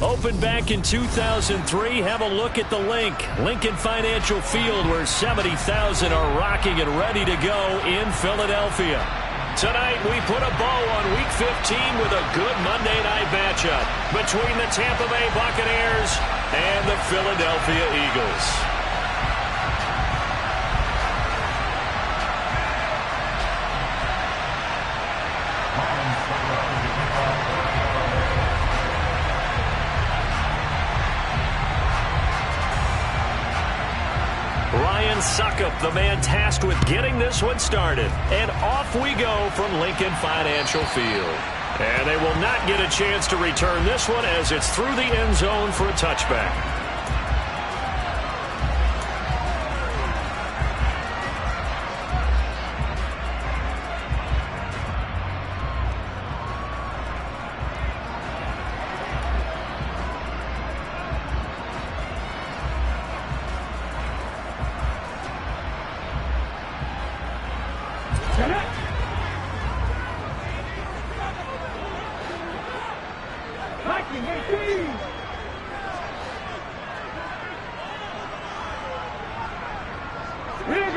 Opened back in 2003, have a look at the Lincoln Financial Field, where 70,000 are rocking and ready to go in Philadelphia. Tonight, we put a bow on Week 15 with a good Monday night matchup between the Tampa Bay Buccaneers and the Philadelphia Eagles. Suckup, the man tasked with getting this one started. And off we go from Lincoln Financial Field. And they will not get a chance to return this one as it's through the end zone for a touchback.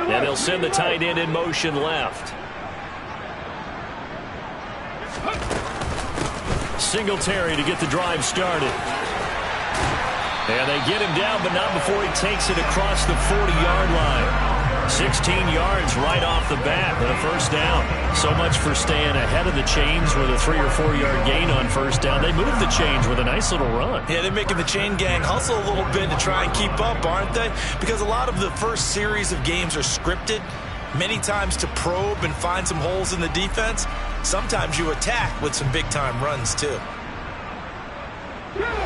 And they'll send the tight end in motion left. Singletary to get the drive started. And they get him down, but not before he takes it across the 40-yard line. 16 yards right off the bat and a first down. So much for staying ahead of the chains with a 3 or 4 yard gain on first down. They move the chains with a nice little run. Yeah, they're making the chain gang hustle a little bit to try and keep up, aren't they? Because a lot of the first series of games are scripted, many times to probe and find some holes in the defense. Sometimes you attack with some big-time runs, too.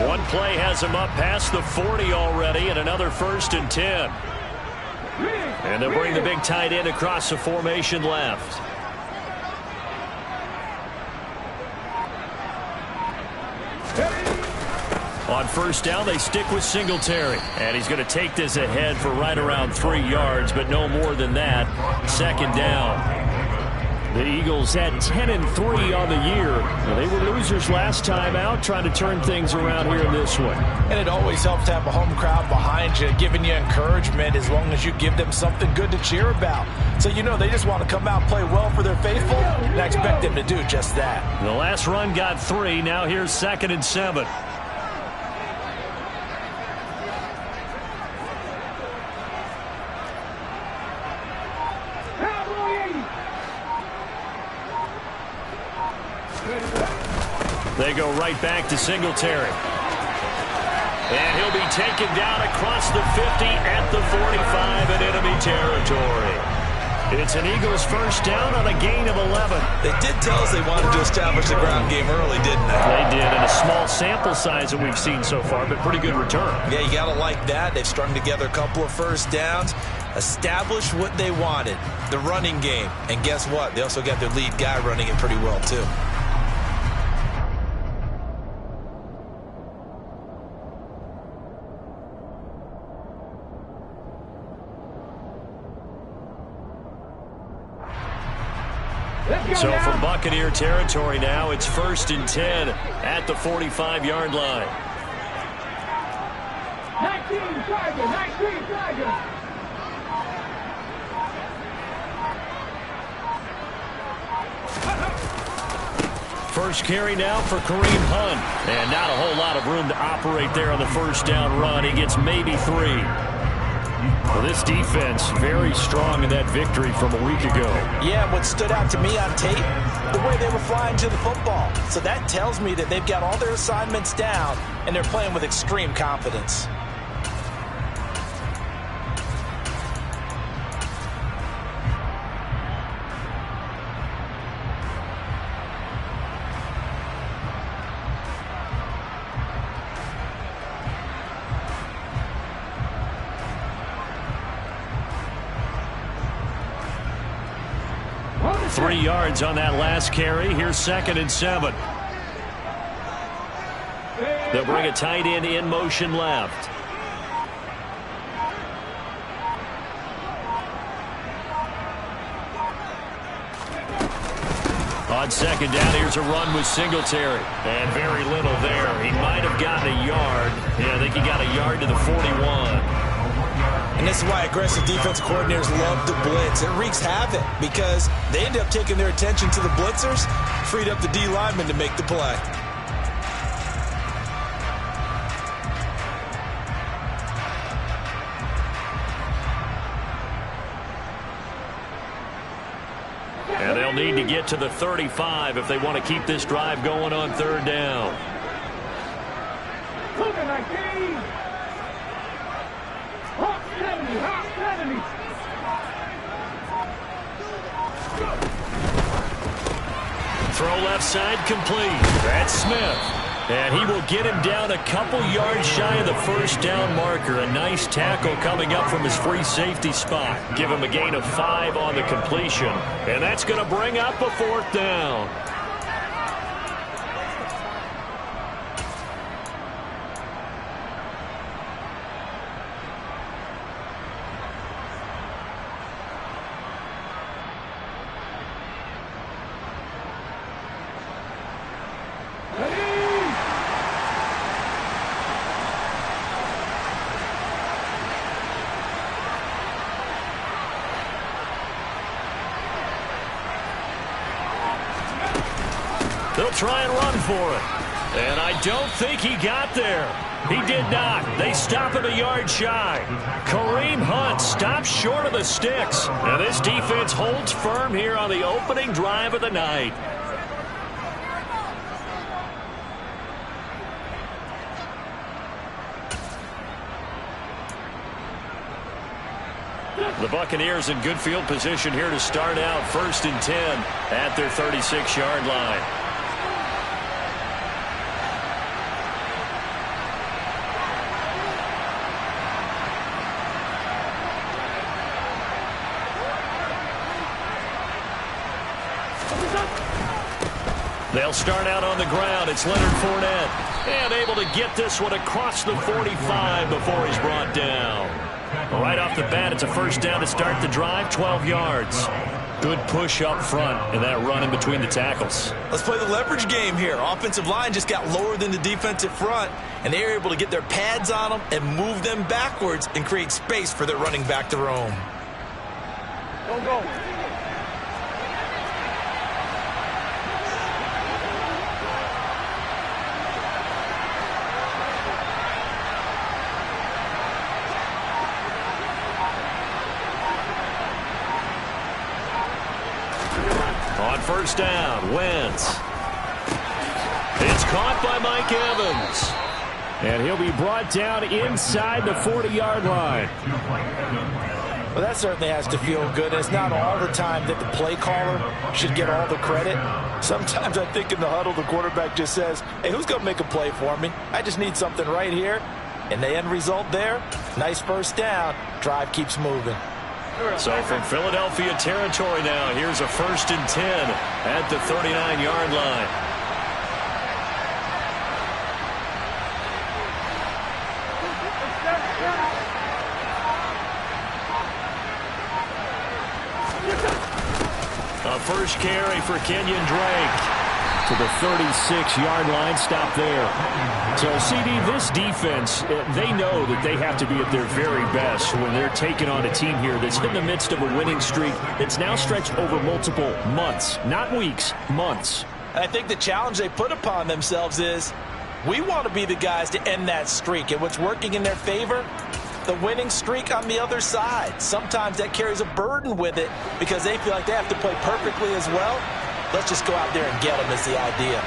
One play has him up past the 40 already, and another 1st and 10. And they'll bring the big tight end across the formation left. On first down, they stick with Singletary. And he's going to take this ahead for right around 3 yards, but no more than that. 2nd down. The Eagles had 10-3 on the year. They were losers last time out, trying to turn things around here in this one. And it always helps to have a home crowd behind you, giving you encouragement as long as you give them something good to cheer about. So you know they just want to come out and play well for their faithful, and I expect them to do just that. The last run got 3. Now here's 2nd and 7. They go right back to Singletary. And he'll be taken down across the 50 at the 45 in enemy territory. It's an Eagles first down on a gain of 11. They did tell us they wanted to establish the ground game early, didn't they? They did, and a small sample size that we've seen so far, but pretty good return. Yeah, you got to like that. They've strung together a couple of first downs, established what they wanted, the running game. And guess what? They also got their lead guy running it pretty well, too. So from Buccaneer territory now, it's 1st and 10 at the 45-yard line. 19 Tiger. First carry now for Kareem Hunt. And not a whole lot of room to operate there on the first down run. He gets maybe 3. Well, this defense very strong in that victory from a week ago. Yeah, what stood out to me on tape, the way they were flying to the football. So that tells me that they've got all their assignments down, and they're playing with extreme confidence. Three yards on that last carry. Here's 2nd and 7. They'll bring a tight end in motion left. On On second down, here's a run with Singletary. And very little there. He might have gotten a yard. Yeah, I think he got a yard to the 41. And this is why aggressive defense coordinators love to blitz. It wreaks havoc because they end up taking their attention to the blitzers, freed up the D lineman to make the play. And they'll need to get to the 35 if they want to keep this drive going on third down. Throw left side complete. That's Smith. And he will get him down a couple yards shy of the first down marker. A nice tackle coming up from his free safety spot. Give him a gain of 5 on the completion. And that's going to bring up a fourth down. They'll try and run for it. And I don't think he got there. He did not. They stop him a yard shy. Kareem Hunt stops short of the sticks. Now this defense holds firm here on the opening drive of the night. The Buccaneers in good field position here to start out 1st and 10 at their 36-yard line. They'll start out on the ground. It's Leonard Fournette. And able to get this one across the 45 before he's brought down. Right off the bat, it's a first down to start the drive, 12 yards. Good push up front and that run in between the tackles. Let's play the leverage game here. Offensive line just got lower than the defensive front, and they were able to get their pads on them and move them backwards and create space for their running back to roam. Go. On first down, Wentz. It's caught by Mike Evans. And he'll be brought down inside the 40-yard line. Well, that certainly has to feel good. It's not all the time that the play caller should get all the credit. Sometimes I think in the huddle, the quarterback just says, hey, who's going to make a play for me? I just need something right here. And the end result there, nice first down. Drive keeps moving. So from Philadelphia territory now, here's a 1st and 10 at the 39-yard line. A first carry for Kenyon Drake. To the 36-yard line, stop there. So, CD, this defense, they know that they have to be at their very best when they're taking on a team here that's in the midst of a winning streak that's now stretched over multiple months, not weeks, months. And I think the challenge they put upon themselves is we want to be the guys to end that streak. And what's working in their favor? The winning streak on the other side. Sometimes that carries a burden with it because they feel like they have to play perfectly as well. Let's just go out there and get them is the idea.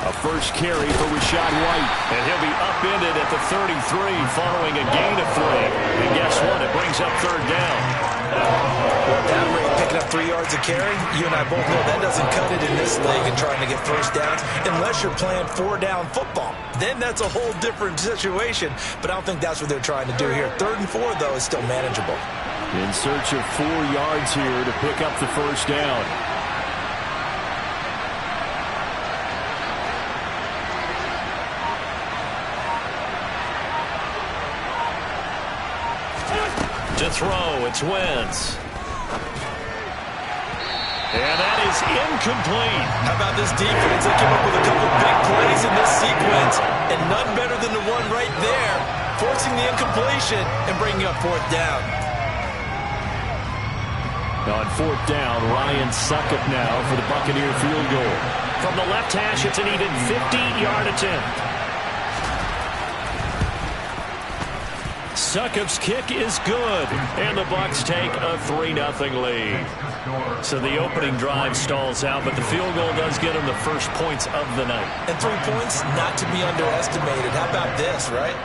A first carry for Rachaad White. And he'll be upended at the 33 following a gain of 3. And guess what? It brings up third down. Well, at that rate, picking up 3 yards a carry, you and I both know that doesn't cut it in this league and trying to get first downs unless you're playing 4-down football. Then that's a whole different situation, but I don't think that's what they're trying to do here. 3rd and 4, though, is still manageable. In search of 4 yards here to pick up the first down. To throw, it's Wentz. And that is incomplete. How about this defense? They came up with a couple big plays in this sequence, and none better than the one right there, forcing the incompletion and bringing up fourth down. On fourth down, Ryan Succop now for the Buccaneer field goal. From the left hash, it's an even 50-yard attempt. Succop's kick is good, and the Bucs take a 3-0 lead. So the opening drive stalls out, but the field goal does get them the first points of the night. And 3 points, not to be underestimated. How about this, right?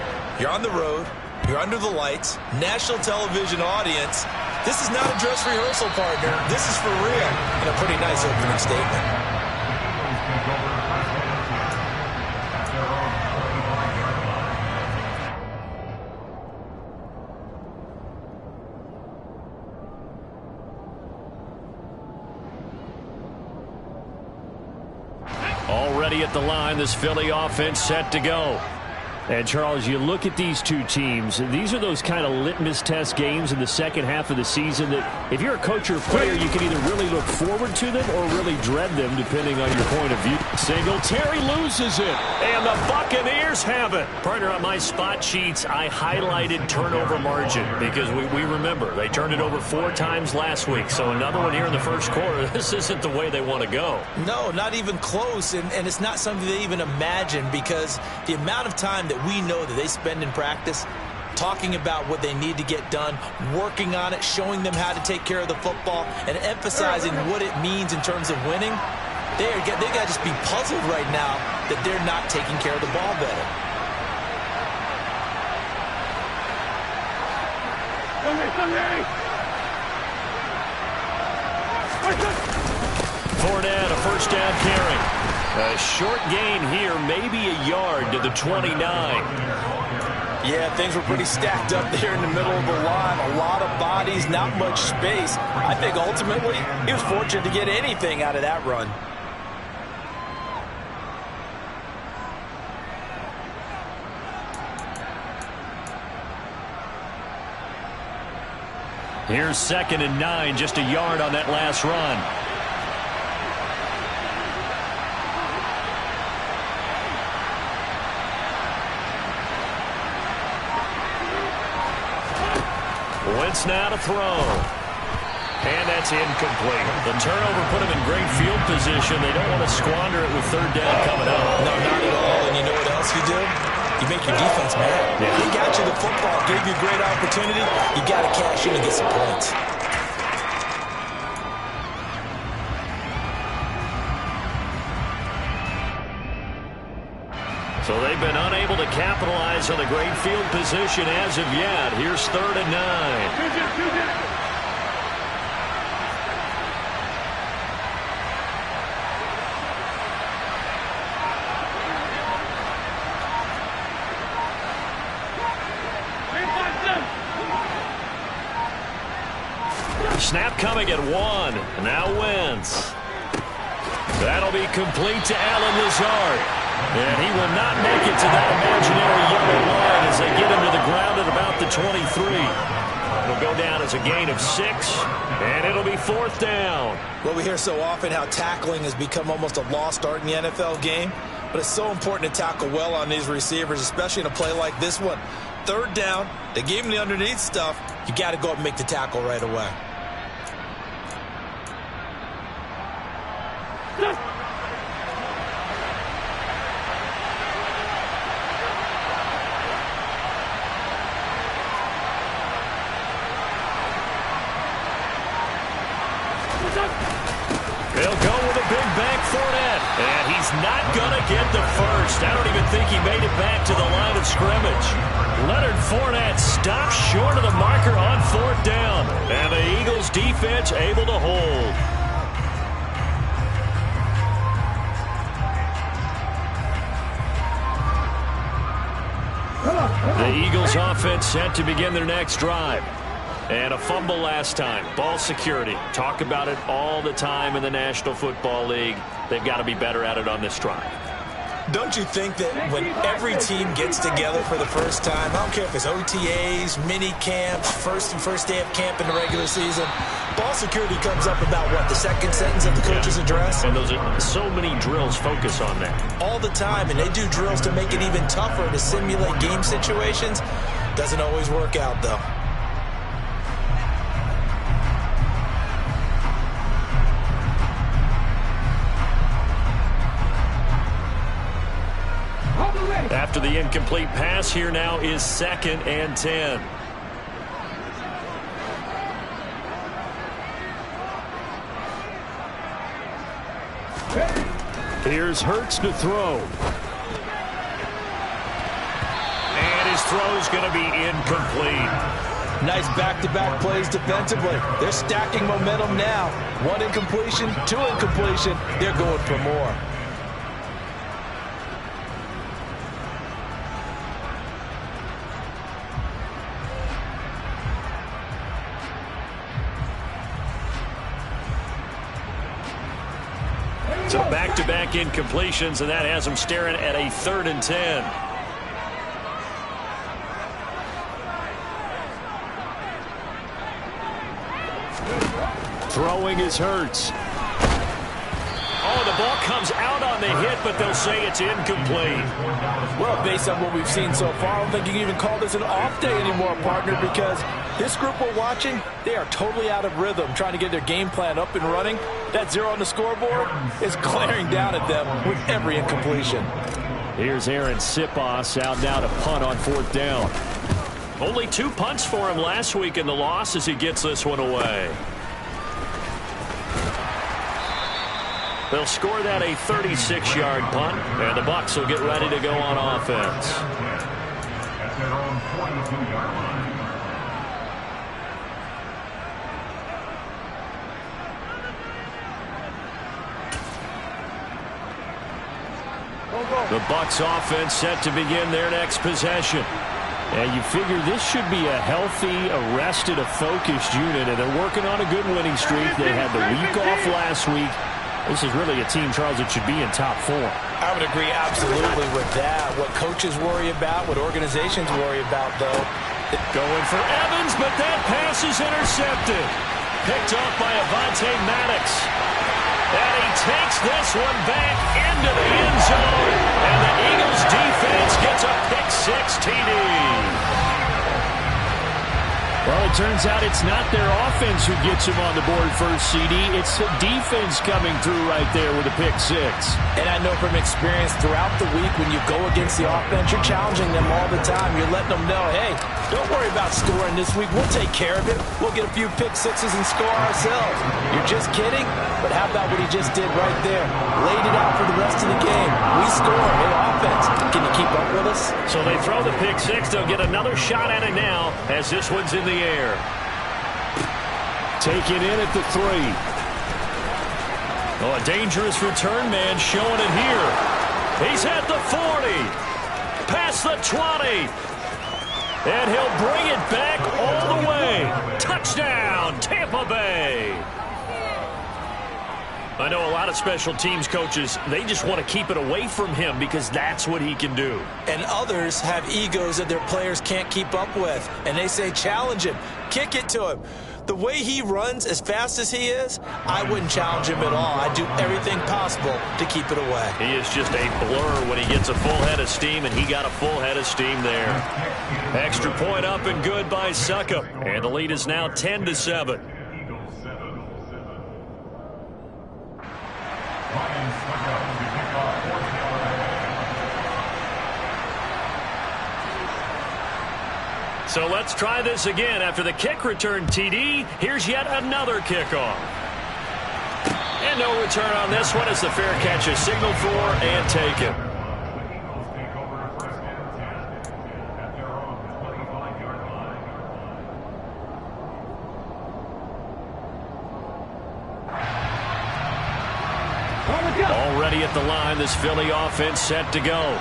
You're on the road, you're under the lights, national television audience. This is not a dress rehearsal, partner. This is for real, and a pretty nice opening statement. Already at the line, this Philly offense set to go. And, Charles, you look at these two teams, these are those kind of litmus test games in the second half of the season that if you're a coach or a player, you can either really look forward to them or really dread them, depending on your point of view. Singletary loses it, and the Buccaneers have it. Partner, on my spot sheets, I highlighted turnover margin because we remember they turned it over 4 times last week. So another one here in the first quarter. This isn't the way they want to go. No, not even close, and it's not something they even imagine because the amount of time that we know that they spend in practice talking about what they need to get done, working on it, showing them how to take care of the football, and emphasizing what it means in terms of winning. They got to just be puzzled right now that they're not taking care of the ball better. Fournette, a first down carry. A short gain here, maybe a yard to the 29. Yeah, things were pretty stacked up there in the middle of the line. A lot of bodies, not much space. I think ultimately he was fortunate to get anything out of that run. Here's 2nd and 9, just a yard on that last run. Wentz now to throw. And that's incomplete. The turnover put him in great field position. They don't want to squander it with 3rd down coming up. No, not at all. And you know what else you do? You make your defense mad. Yeah. He got you the football, gave you a great opportunity. You got to cash in and get some points. So they've been unable to capitalize on the great field position as of yet. Here's 3rd and 9. Snap coming at 1. Now Wentz. That'll be complete to Rzsl Rs1W15. And he will not make it to that imaginary yellow line as they get him to the ground at about the 23. It'll go down as a gain of 6, and it'll be 4th down. Well, we hear so often how tackling has become almost a lost art in the NFL game, but it's so important to tackle well on these receivers, especially in a play like this one. 3rd down, they gave him the underneath stuff. You got to go up and make the tackle right away. They'll go with a big bank Fournette. And he's not going to get the first. I don't even think he made it back to the line of scrimmage. Leonard Fournette stopped short of the marker on 4th down. And the Eagles defense able to hold. The Eagles offense set to begin their next drive. And a fumble last time. Ball security. Talk about it all the time in the National Football League. They've got to be better at it on this drive. Don't you think that when every team gets together for the first time, I don't care if it's OTAs, mini camps, first day of camp in the regular season, ball security comes up about what, the second sentence of the coach's address? And those are so many drills focus on that. All the time, and they do drills to make it even tougher to simulate game situations. Doesn't always work out, though. After the incomplete pass, here now is 2nd and 10. Here's Hurts to throw. And his throw's going to be incomplete. Nice back-to-back plays defensively. They're stacking momentum now. 1 incompletion, 2 incompletion. They're going for more. So back-to-back incompletions, and that has them staring at a 3rd and 10. Throwing is Hurts. Oh, the ball comes out on the hit, but they'll say it's incomplete. Well, based on what we've seen so far, I don't think you can even call this an off day anymore, partner, because this group we're watching, they are totally out of rhythm, trying to get their game plan up and running. That 0 on the scoreboard is glaring down at them with every incompletion. Here's Aaron Sipos out now to punt on 4th down. Only 2 punts for him last week in the loss as he gets this one away. They'll score that a 36-yard punt, and the Bucs will get ready to go on offense. The Bucs offense set to begin their next possession. And you figure this should be a healthy, arrested, a focused unit, and they're working on a good winning streak. They had the week off last week. This is really a team, Charles, that should be in top 4. I would agree absolutely with that. What coaches worry about, what organizations worry about, though. Going for Evans, but that pass is intercepted. Picked up by Avonte Maddox. And he takes this one back into the end zone. And the Eagles defense gets a pick-6 TD. Well, it turns out it's not their offense who gets him on the board first, CD. It's the defense coming through right there with a pick-6. And I know from experience throughout the week when you go against the offense, you're challenging them all the time. You're letting them know, hey, don't worry about scoring this week. We'll take care of it. We'll get a few pick-6s and score ourselves. You're just kidding? But how about what he just did right there? Laid it out for the rest of the game. We score. Hey, offense, can you keep up with us? So they throw the pick-6. They'll get another shot at it now as this one's in the air. Take it in at the 3. Oh, a dangerous return man showing it here. He's at the 40. Past the 20. And he'll bring it back all the way. Touchdown, Tampa Bay. I know a lot of special teams coaches, they just want to keep it away from him because that's what he can do. And others have egos that their players can't keep up with. And they say, challenge him. Kick it to him. The way he runs as fast as he is, I wouldn't challenge him at all. I'd do everything possible to keep it away. He is just a blur when he gets a full head of steam, and he got a full head of steam there. Extra point up and good by Suckup. And the lead is now 10-7. So let's try this again. After the kick return TD, here's yet another kickoff. And no return on this one as the fair catch is signaled for and taken. Already at the line, this Philly offense set to go.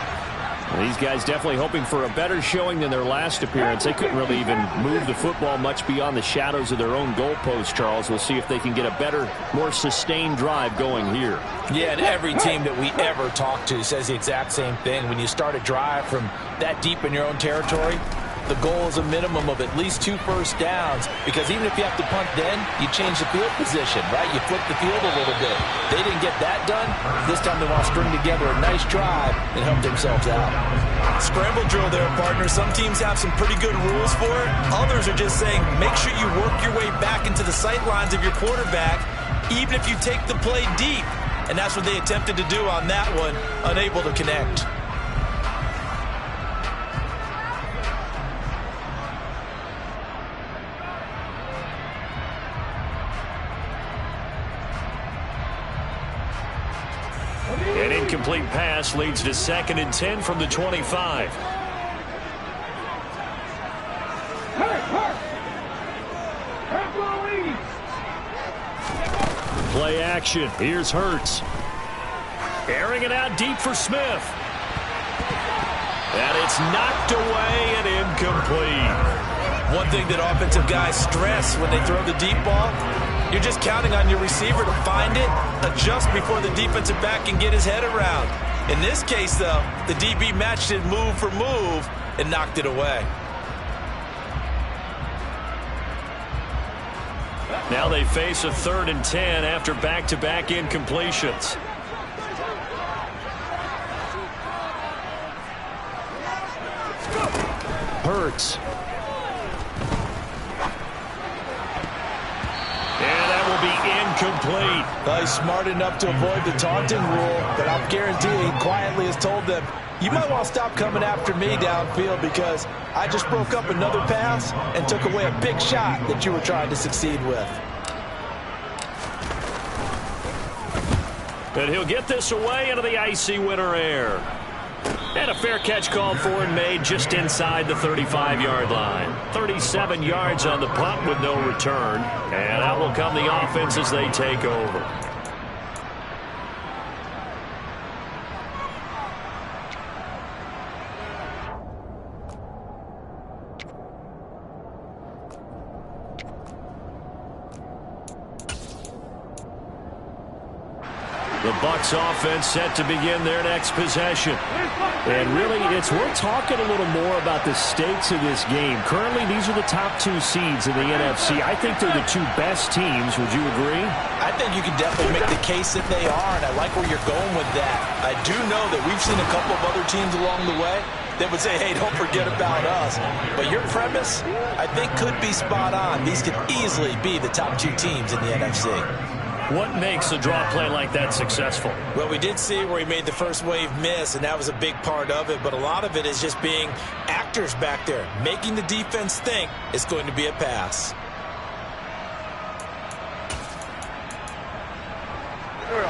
These guys definitely hoping for a better showing than their last appearance. They couldn't really even move the football much beyond the shadows of their own goalpost, Charles. We'll see if they can get a better, more sustained drive going here. Yeah, and every team that we ever talk to says the exact same thing. When you start a drive from that deep in your own territory, the goal is a minimum of at least 2 first downs, because even if you have to punt then, you change the field position, right? You flip the field a little bit. They didn't get that done. This time they want to string together a nice drive and help themselves out. Scramble drill there, partner. Some teams have some pretty good rules for it. Others are just saying, make sure you work your way back into the sight lines of your quarterback, even if you take the play deep. And that's what they attempted to do on that one, unable to connect. An incomplete pass leads to 2nd and 10 from the 25. Play action. Here's Hurts. Airing it out deep for Smith. And it's knocked away and incomplete. One thing that offensive guys stress when they throw the deep ball, you're just counting on your receiver to find it, adjust before the defensive back can get his head around. In this case, though, the DB matched it move for move and knocked it away. Now they face a 3rd and 10 after back-to-back incompletions. Hurts. Incomplete. He's smart enough to avoid the taunting rule, but I'll guarantee he quietly has told them, you might want to stop coming after me downfield, because I just broke up another pass and took away a big shot that you were trying to succeed with. And he'll get this away into the icy winter air. And a fair catch called for and made just inside the 35-yard line. 37 yards on the punt with no return. And out will come the offense as they take over. The Bucs offense set to begin their next possession. And really, it's worth talking a little more about the stakes of this game. Currently, these are the top 2 seeds in the NFC. I think they're the 2 best teams. Would you agree? I think you can definitely make the case that they are, and I like where you're going with that. I do know that we've seen a couple of other teams along the way that would say, hey, don't forget about us. But your premise, I think, could be spot on. These could easily be the top 2 teams in the NFC. What makes a draw play like that successful? Well, we did see where he made the first wave miss, and that was a big part of it. But a lot of it is just being actors back there, making the defense think it's going to be a pass. Great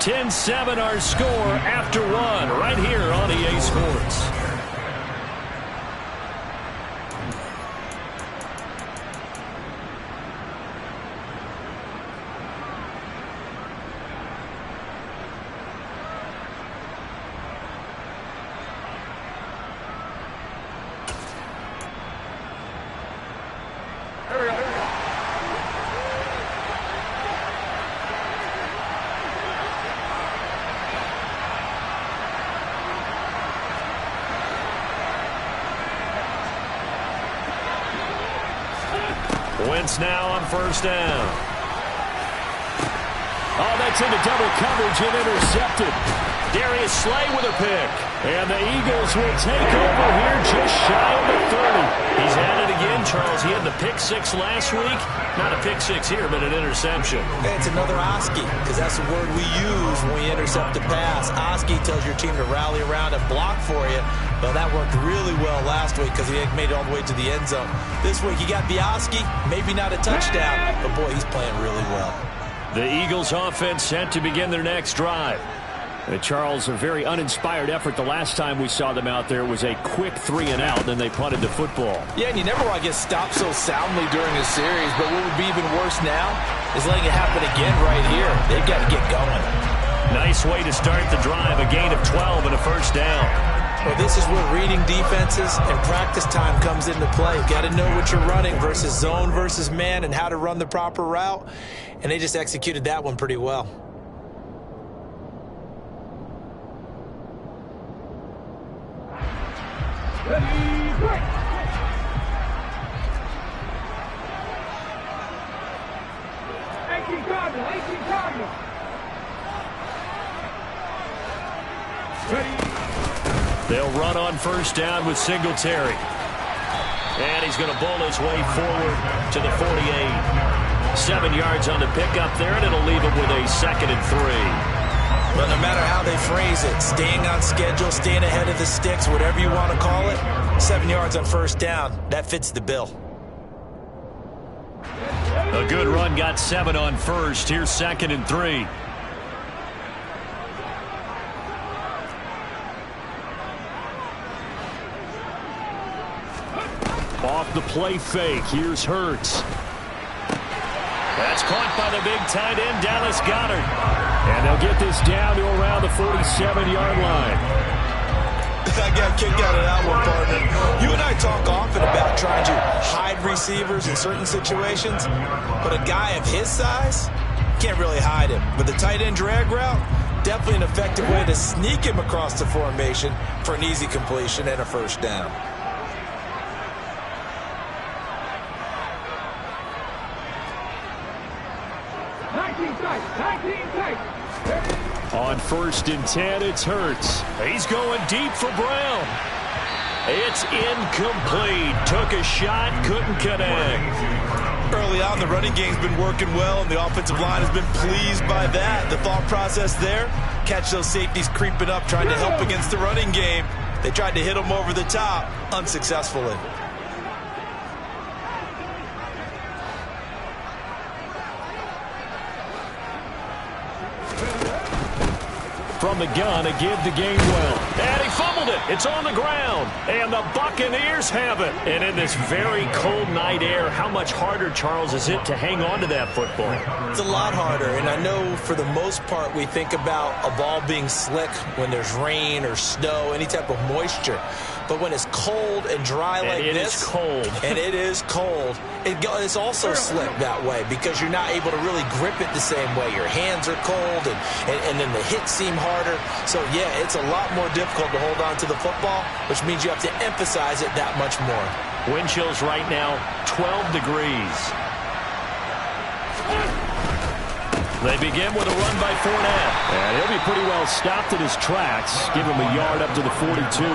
10-7 our score after 1 right here on EA Sports. Wentz now on first down. Oh, that's into double coverage and intercepted. Darius Slay with a pick. And the Eagles will take over here just shy of the 30. He's had it again, Charles. He had the pick 6 last week. Not a pick 6 here, but an interception. It's another Oski, because that's the word we use when we intercept a pass. Oski tells your team to rally around and block for you. Well, that worked really well last week because he made it all the way to the end zone. This week, he got the Oski, maybe not a touchdown, but boy, he's playing really well. The Eagles offense set to begin their next drive. Charles, a very uninspired effort. The last time we saw them out there was a quick 3-and-out, then they punted the football. Yeah, and you never want to get stopped so soundly during a series, but what would be even worse now is letting it happen again right here. They've got to get going. Nice way to start the drive, a gain of 12 and a first down. Well, this is where reading defenses and practice time comes into play. You've got to know what you're running versus zone versus man and how to run the proper route, and they just executed that one pretty well. They'll run on first down with Singletary. And he's going to bowl his way forward to the 48. 7 yards on the pickup there, and it'll leave him with a 2nd and 3. But no matter how they phrase it, staying on schedule, staying ahead of the sticks, whatever you want to call it, 7 yards on first down, that fits the bill. A good run got 7 on first. Here's 2nd and 3. Off the play fake. Here's Hurts. That's caught by the big tight end, Dallas Goedert. And they'll get this down to around the 47-yard line. I got kicked out of that one, partner. You and I talk often about trying to hide receivers in certain situations, but a guy of his size can't really hide him. But the tight end drag route, definitely an effective way to sneak him across the formation for an easy completion and a first down. On 1st and 10, it's Hurts. He's going deep for Brown. It's incomplete. Took a shot, couldn't connect. Early on, the running game's been working well, and the offensive line has been pleased by that. The thought process there, catch those safeties creeping up, trying to help against the running game. They tried to hit them over the top, unsuccessfully. From the gun, a give to Gainwell. And he fumbled it. It's on the ground. And the Buccaneers have it. And in this very cold night air, how much harder, Charles, is it to hang on to that football? It's a lot harder. And I know for the most part we think about a ball being slick when there's rain or snow, any type of moisture. But when it's cold and dry like this. And it is cold. And it is cold. It's also slick that way because you're not able to really grip it the same way. Your hands are cold and then the hits seem harder. So, yeah, it's a lot more difficult to hold on to the football, which means you have to emphasize it that much more. Wind chills right now, 12 degrees. They begin with a run by Fournette. And he'll be pretty well stopped in his tracks. Give him a yard up to the 42.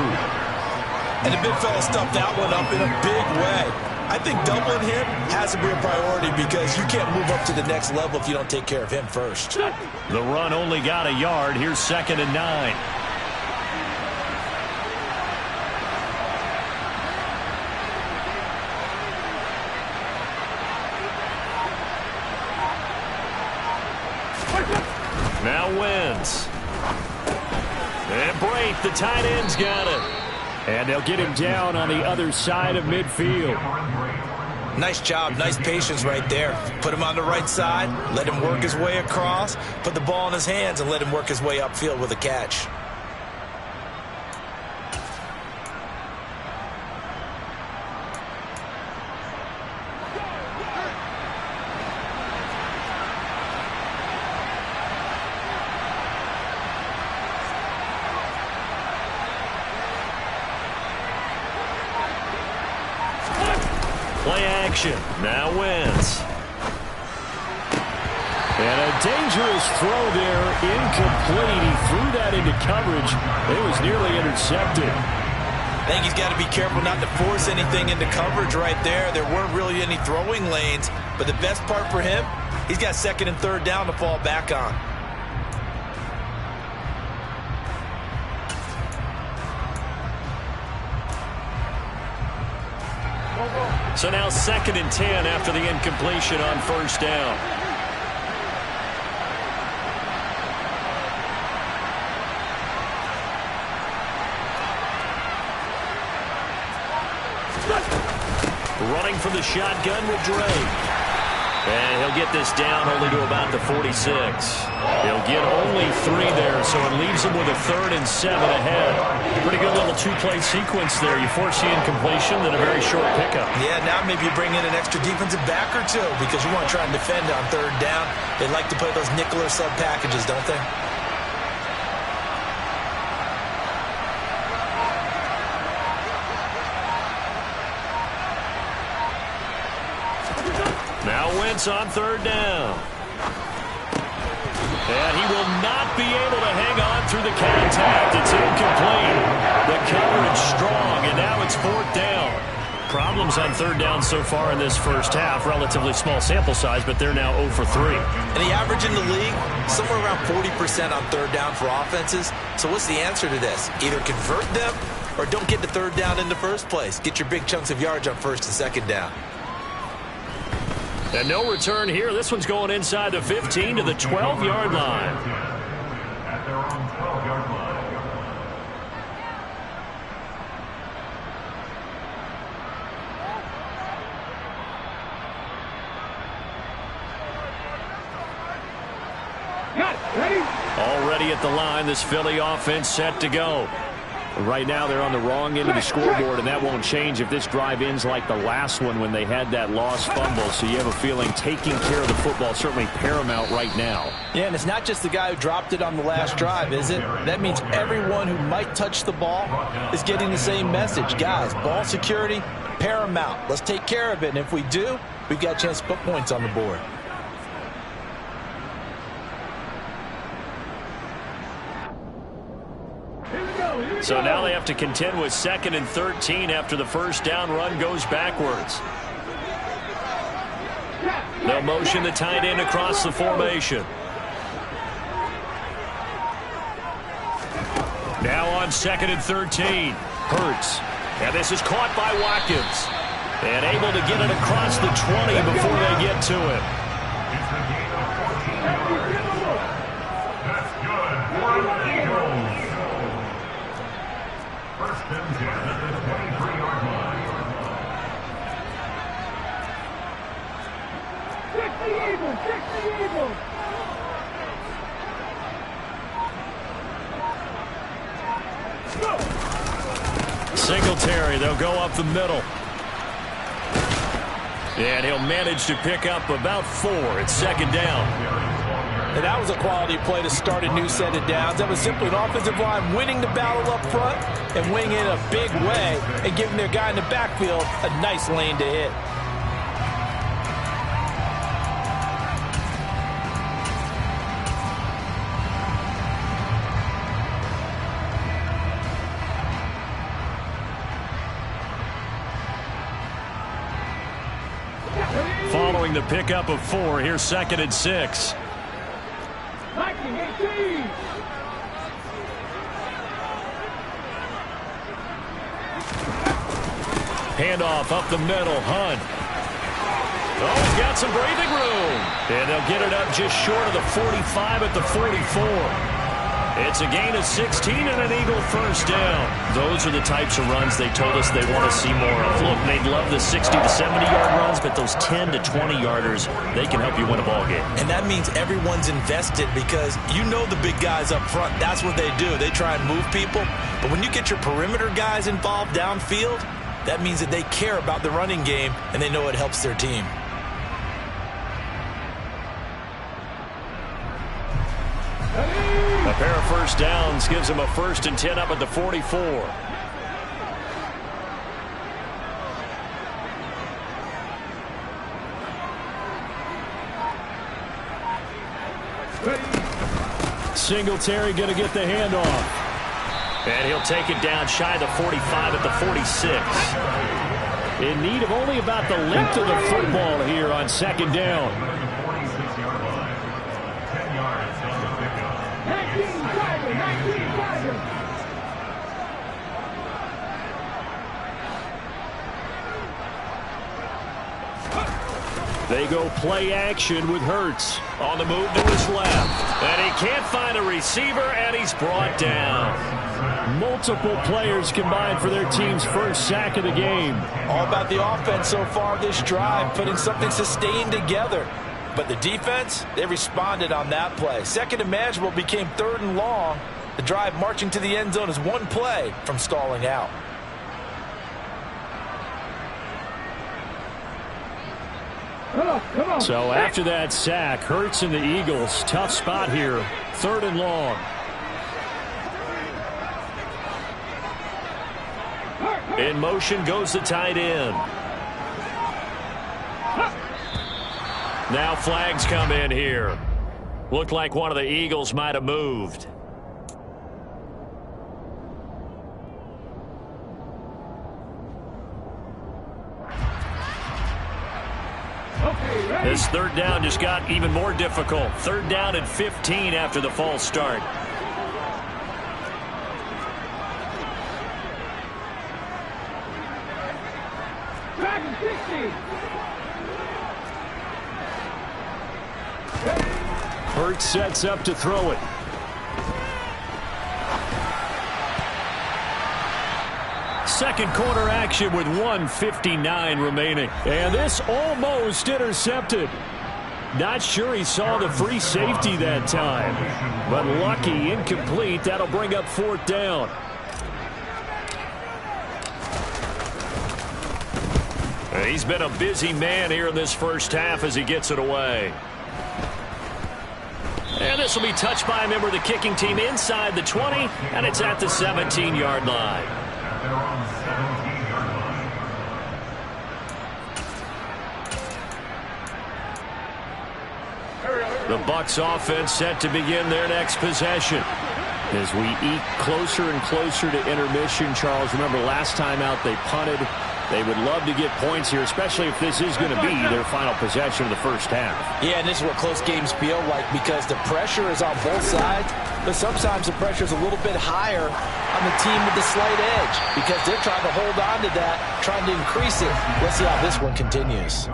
And the big fella stuffed that one up in a big way. I think doubling him has to be a priority because you can't move up to the next level if you don't take care of him first. The run only got a yard. Here's 2nd and 9. Now Wentz. And Brate, the tight end's got it. And they'll get him down on the other side of midfield. Nice job, nice patience right there. Put him on the right side, let him work his way across, put the ball in his hands, and let him work his way upfield with a catch. Play action. Now Wentz. And a dangerous throw there. Incomplete. He threw that into coverage. It was nearly intercepted. I think he's got to be careful not to force anything into coverage right there. There weren't really any throwing lanes. But the best part for him, he's got 2nd and 3rd down to fall back on. So now 2nd and 10 after the incompletion on first down. Running from the shotgun with Drake. And he'll get this down only to about the 46. He'll get only 3 there, so it leaves him with a 3rd and 7 ahead. Pretty good little 2-play sequence there. You foresee incompletion, then a very short pickup. Yeah, now maybe you bring in an extra defensive back or 2 because you want to try and defend on 3rd down. They like to play those nickel or sub packages, don't they? Now Wentz on 3rd down. And he will not be able to hang on through the contact. It's incomplete. The coverage strong, and now it's 4th down. Problems on 3rd down so far in this first half. Relatively small sample size, but they're now 0 for 3. And the average in the league, somewhere around 40% on 3rd down for offenses. So what's the answer to this? Either convert them or don't get to 3rd down in the first place. Get your big chunks of yards on 1st and 2nd down. And no return here. This one's going inside the 15 to the 12-yard line. At their own 12-yard line. Already at the line, this Philly offense set to go. Right now, they're on the wrong end of the scoreboard, and that won't change if this drive ends like the last one when they had that lost fumble. So you have a feeling taking care of the football is certainly paramount right now. Yeah, and it's not just the guy who dropped it on the last drive, is it? That means everyone who might touch the ball is getting the same message. Guys, ball security, paramount. Let's take care of it, and if we do, we've got a chance to put points on the board. So now they have to contend with 2nd and 13 after the first down run goes backwards. They'll motion the tight end across the formation. Now on 2nd and 13. Hurts. And this is caught by Watkins. And able to get it across the 20 before they get to it. That's good for the Eagles. First and 10 at the 23-yard line. Fix the Eagles! Fix the Eagles! Singletary, they'll go up the middle. And he'll manage to pick up about 4 at 2nd down. And that was a quality play to start a new set of downs. That was simply an offensive line winning the battle up front and winning it in a big way and giving their guy in the backfield a nice lane to hit. Following the pickup of 4, here's 2nd and 6. Handoff up the middle. Hunt. Oh, he's got some breathing room. And they'll get it up just short of the 45 at the 44. It's a gain of 16 and an Eagle first down. Those are the types of runs they told us they want to see more of. Look, they'd love the 60 to 70-yard runs, but those 10 to 20-yarders, they can help you win a ball game. And that means everyone's invested because you know the big guys up front, that's what they do. They try and move people. But when you get your perimeter guys involved downfield, that means that they care about the running game and they know it helps their team. A pair of first downs gives them a 1st and 10 up at the 44. Singletary going to get the handoff. And he'll take it down shy of the 45 at the 46. In need of only about the length of the football here on 2nd down. 46-yard line. 10 yards on the pickup. 19 Tigers! They go play action with Hurts. On the move to his left. And he can't find a receiver, and he's brought down. Multiple players combined for their team's first sack of the game. All about the offense so far this drive, putting something sustained together. But the defense, they responded on that play. Second and manageable became 3rd and long. The drive marching to the end zone is one play from stalling out. Come on. So after that sack, Hurts and the Eagles, tough spot here. 3rd and long. In motion goes the tight end. Now flags come in here. Looked like one of the Eagles might have moved. This 3rd down just got even more difficult. 3rd down and 15 after the false start. Hurts sets up to throw it. Second quarter action with 1:59 remaining. And this almost intercepted. Not sure he saw the free safety that time. But lucky, incomplete. That'll bring up 4th down. He's been a busy man here in this first half as he gets it away. And this will be touched by a member of the kicking team inside the 20, and it's at the 17-yard line. The Bucs offense set to begin their next possession. As we eke closer and closer to intermission, Charles, remember last time out they punted. They would love to get points here, especially if this is going to be their final possession of the first half. Yeah, and this is what close games feel like because the pressure is on both sides, but sometimes the pressure is a little bit higher on the team with the slight edge because they're trying to hold on to that, trying to increase it. Let's see how this one continues.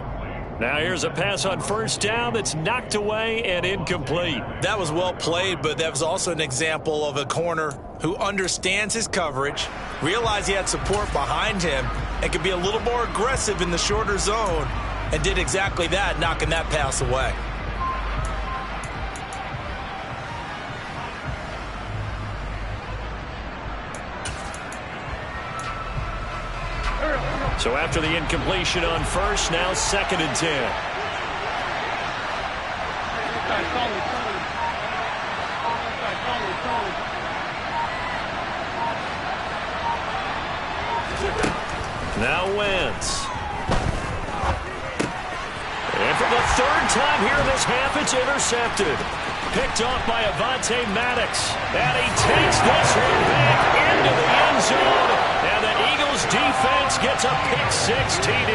Now here's a pass on 1st down that's knocked away and incomplete. That was well played, but that was also an example of a corner who understands his coverage, realized he had support behind him, and could be a little more aggressive in the shorter zone, and did exactly that, knocking that pass away. So after the incompletion on 1st, now 2nd and 10. Now Wentz. And for the 3rd time here in this half, it's intercepted. Picked off by Avonte Maddox. And he takes this one back into the end zone. And the Eagles defense gets a pick-6 TD.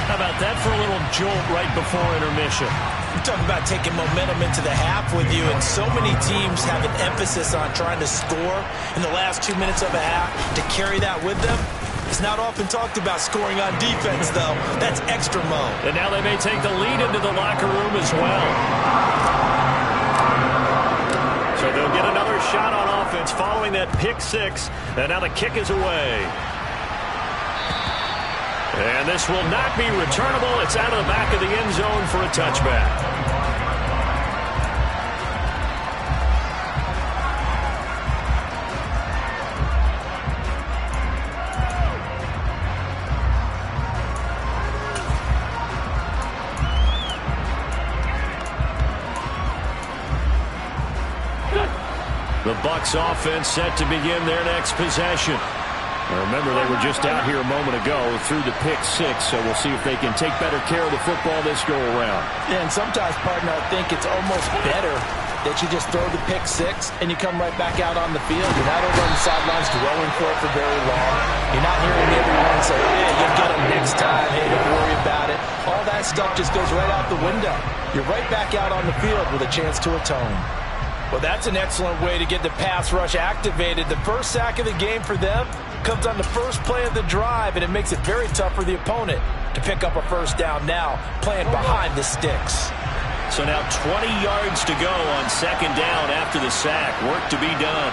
How about that for a little jolt right before intermission? You're talking about taking momentum into the half with you, and so many teams have an emphasis on trying to score in the last 2 minutes of a half. To carry that with them, it's not often talked about scoring on defense, though. That's extra mode. And now they may take the lead into the locker room as well. So they'll get another shot on offense following that pick-6, and now the kick is away. And this will not be returnable. It's out of the back of the end zone for a touchback. The Bucs offense set to begin their next possession. Remember, they were just out here a moment ago through the pick-6, so we'll see if they can take better care of the football this go-around. Yeah, and sometimes, partner, I think it's almost better that you just throw the pick-6 and you come right back out on the field. You're not over on the sidelines dwelling for it for very long. You're not hearing everyone say, hey, you'll get them next time. Hey, don't worry about it. All that stuff just goes right out the window. You're right back out on the field with a chance to atone. Well, that's an excellent way to get the pass rush activated. The first sack of the game for them, comes on the first play of the drive, and it makes it very tough for the opponent to pick up a first down now, playing behind the sticks. So now 20 yards to go on second down after the sack. Work to be done.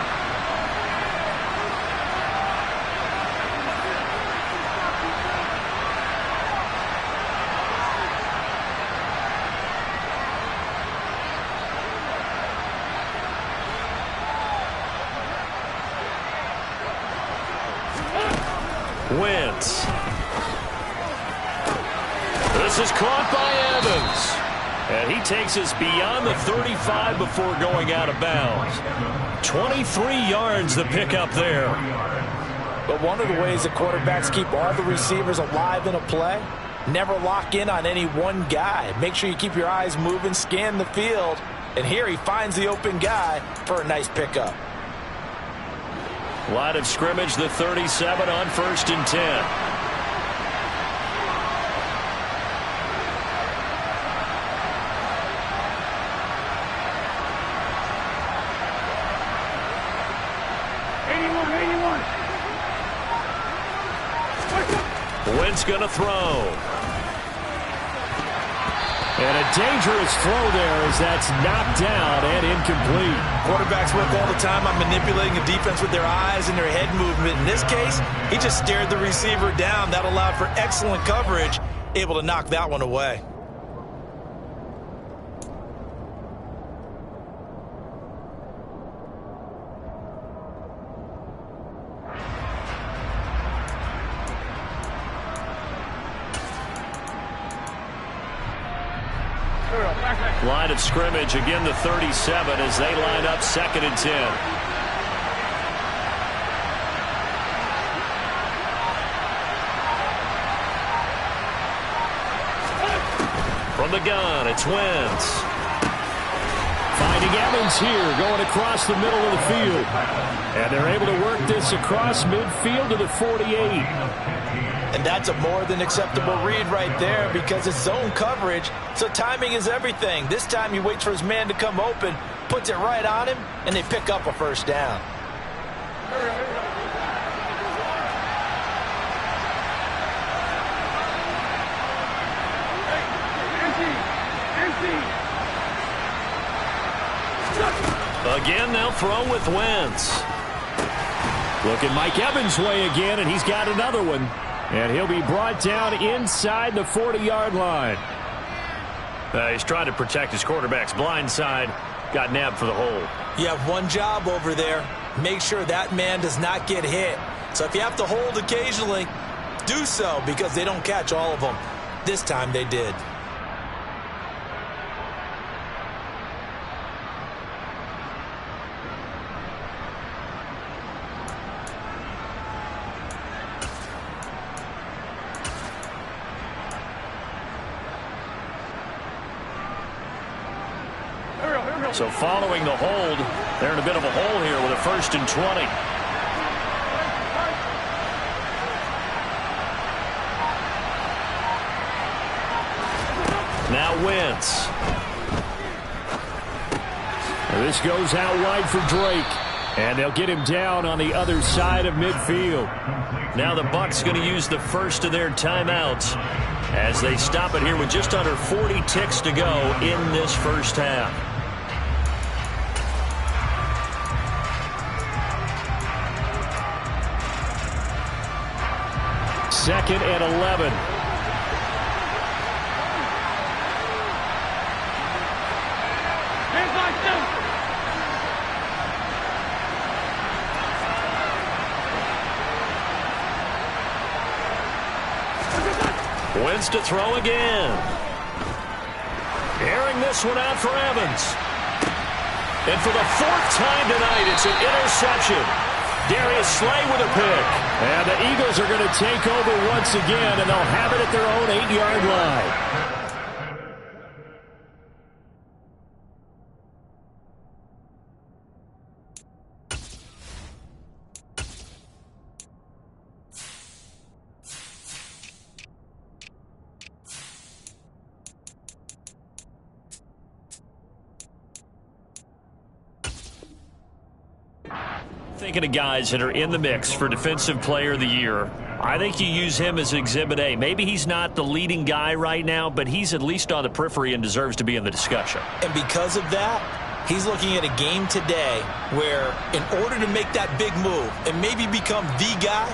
Wentz. This is caught by Evans. And he takes us beyond the 35 before going out of bounds. 23 yards the pickup there. But one of the ways that quarterbacks keep all the receivers alive in a play, never lock in on any one guy. Make sure you keep your eyes moving, scan the field. And here he finds the open guy for a nice pickup. Line of scrimmage, the 37 on 1st and 10. Wentz going to throw. And a dangerous throw there as that's knocked down and incomplete. Quarterbacks work all the time on manipulating a defense with their eyes and their head movement. In this case, he just stared the receiver down. That allowed for excellent coverage, able to knock that one away. Line of scrimmage, again the 37 as they line up 2nd and 10. From the gun, it's Wentz. Finding Evans here, going across the middle of the field. And they're able to work this across midfield to the 48. And that's a more than acceptable read right there because it's zone coverage, so timing is everything. This time he waits for his man to come open, puts it right on him, and they pick up a first down. Again, they'll throw with Wentz. Looking Mike Evans' way again, and he's got another one. And he'll be brought down inside the 40-yard line. He's trying to protect his quarterback's blind side. Got nabbed for the hold. You have one job over there. Make sure that man does not get hit. So if you have to hold occasionally, do so because they don't catch all of them. This time they did. So following the hold, they're in a bit of a hole here with a 1st and 20. Now Wentz. This goes out wide for Drake. And they'll get him down on the other side of midfield. Now the Bucs going to use the first of their timeouts as they stop it here with just under 40 ticks to go in this first half. 2nd and 11. Wentz to throw again. Airing this one out for Evans. And for the 4th time tonight, it's an interception. Darius Slay with a pick. And the Eagles are going to take over once again, and they'll have it at their own 8-yard line. Thinking of guys that are in the mix for Defensive Player of the Year, I think you use him as Exhibit A. Maybe he's not the leading guy right now, but he's at least on the periphery and deserves to be in the discussion. And because of that, he's looking at a game today where in order to make that big move and maybe become the guy,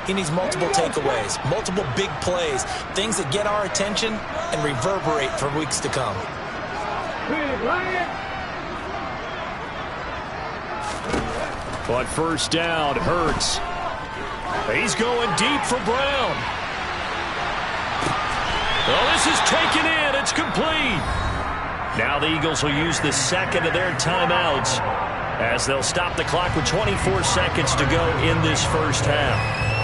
he needs multiple takeaways, multiple big plays, things that get our attention and reverberate for weeks to come. But first down, Hurts. He's going deep for Brown. Oh, this is taken in. It's complete. Now the Eagles will use the second of their timeouts as they'll stop the clock with 24 seconds to go in this first half.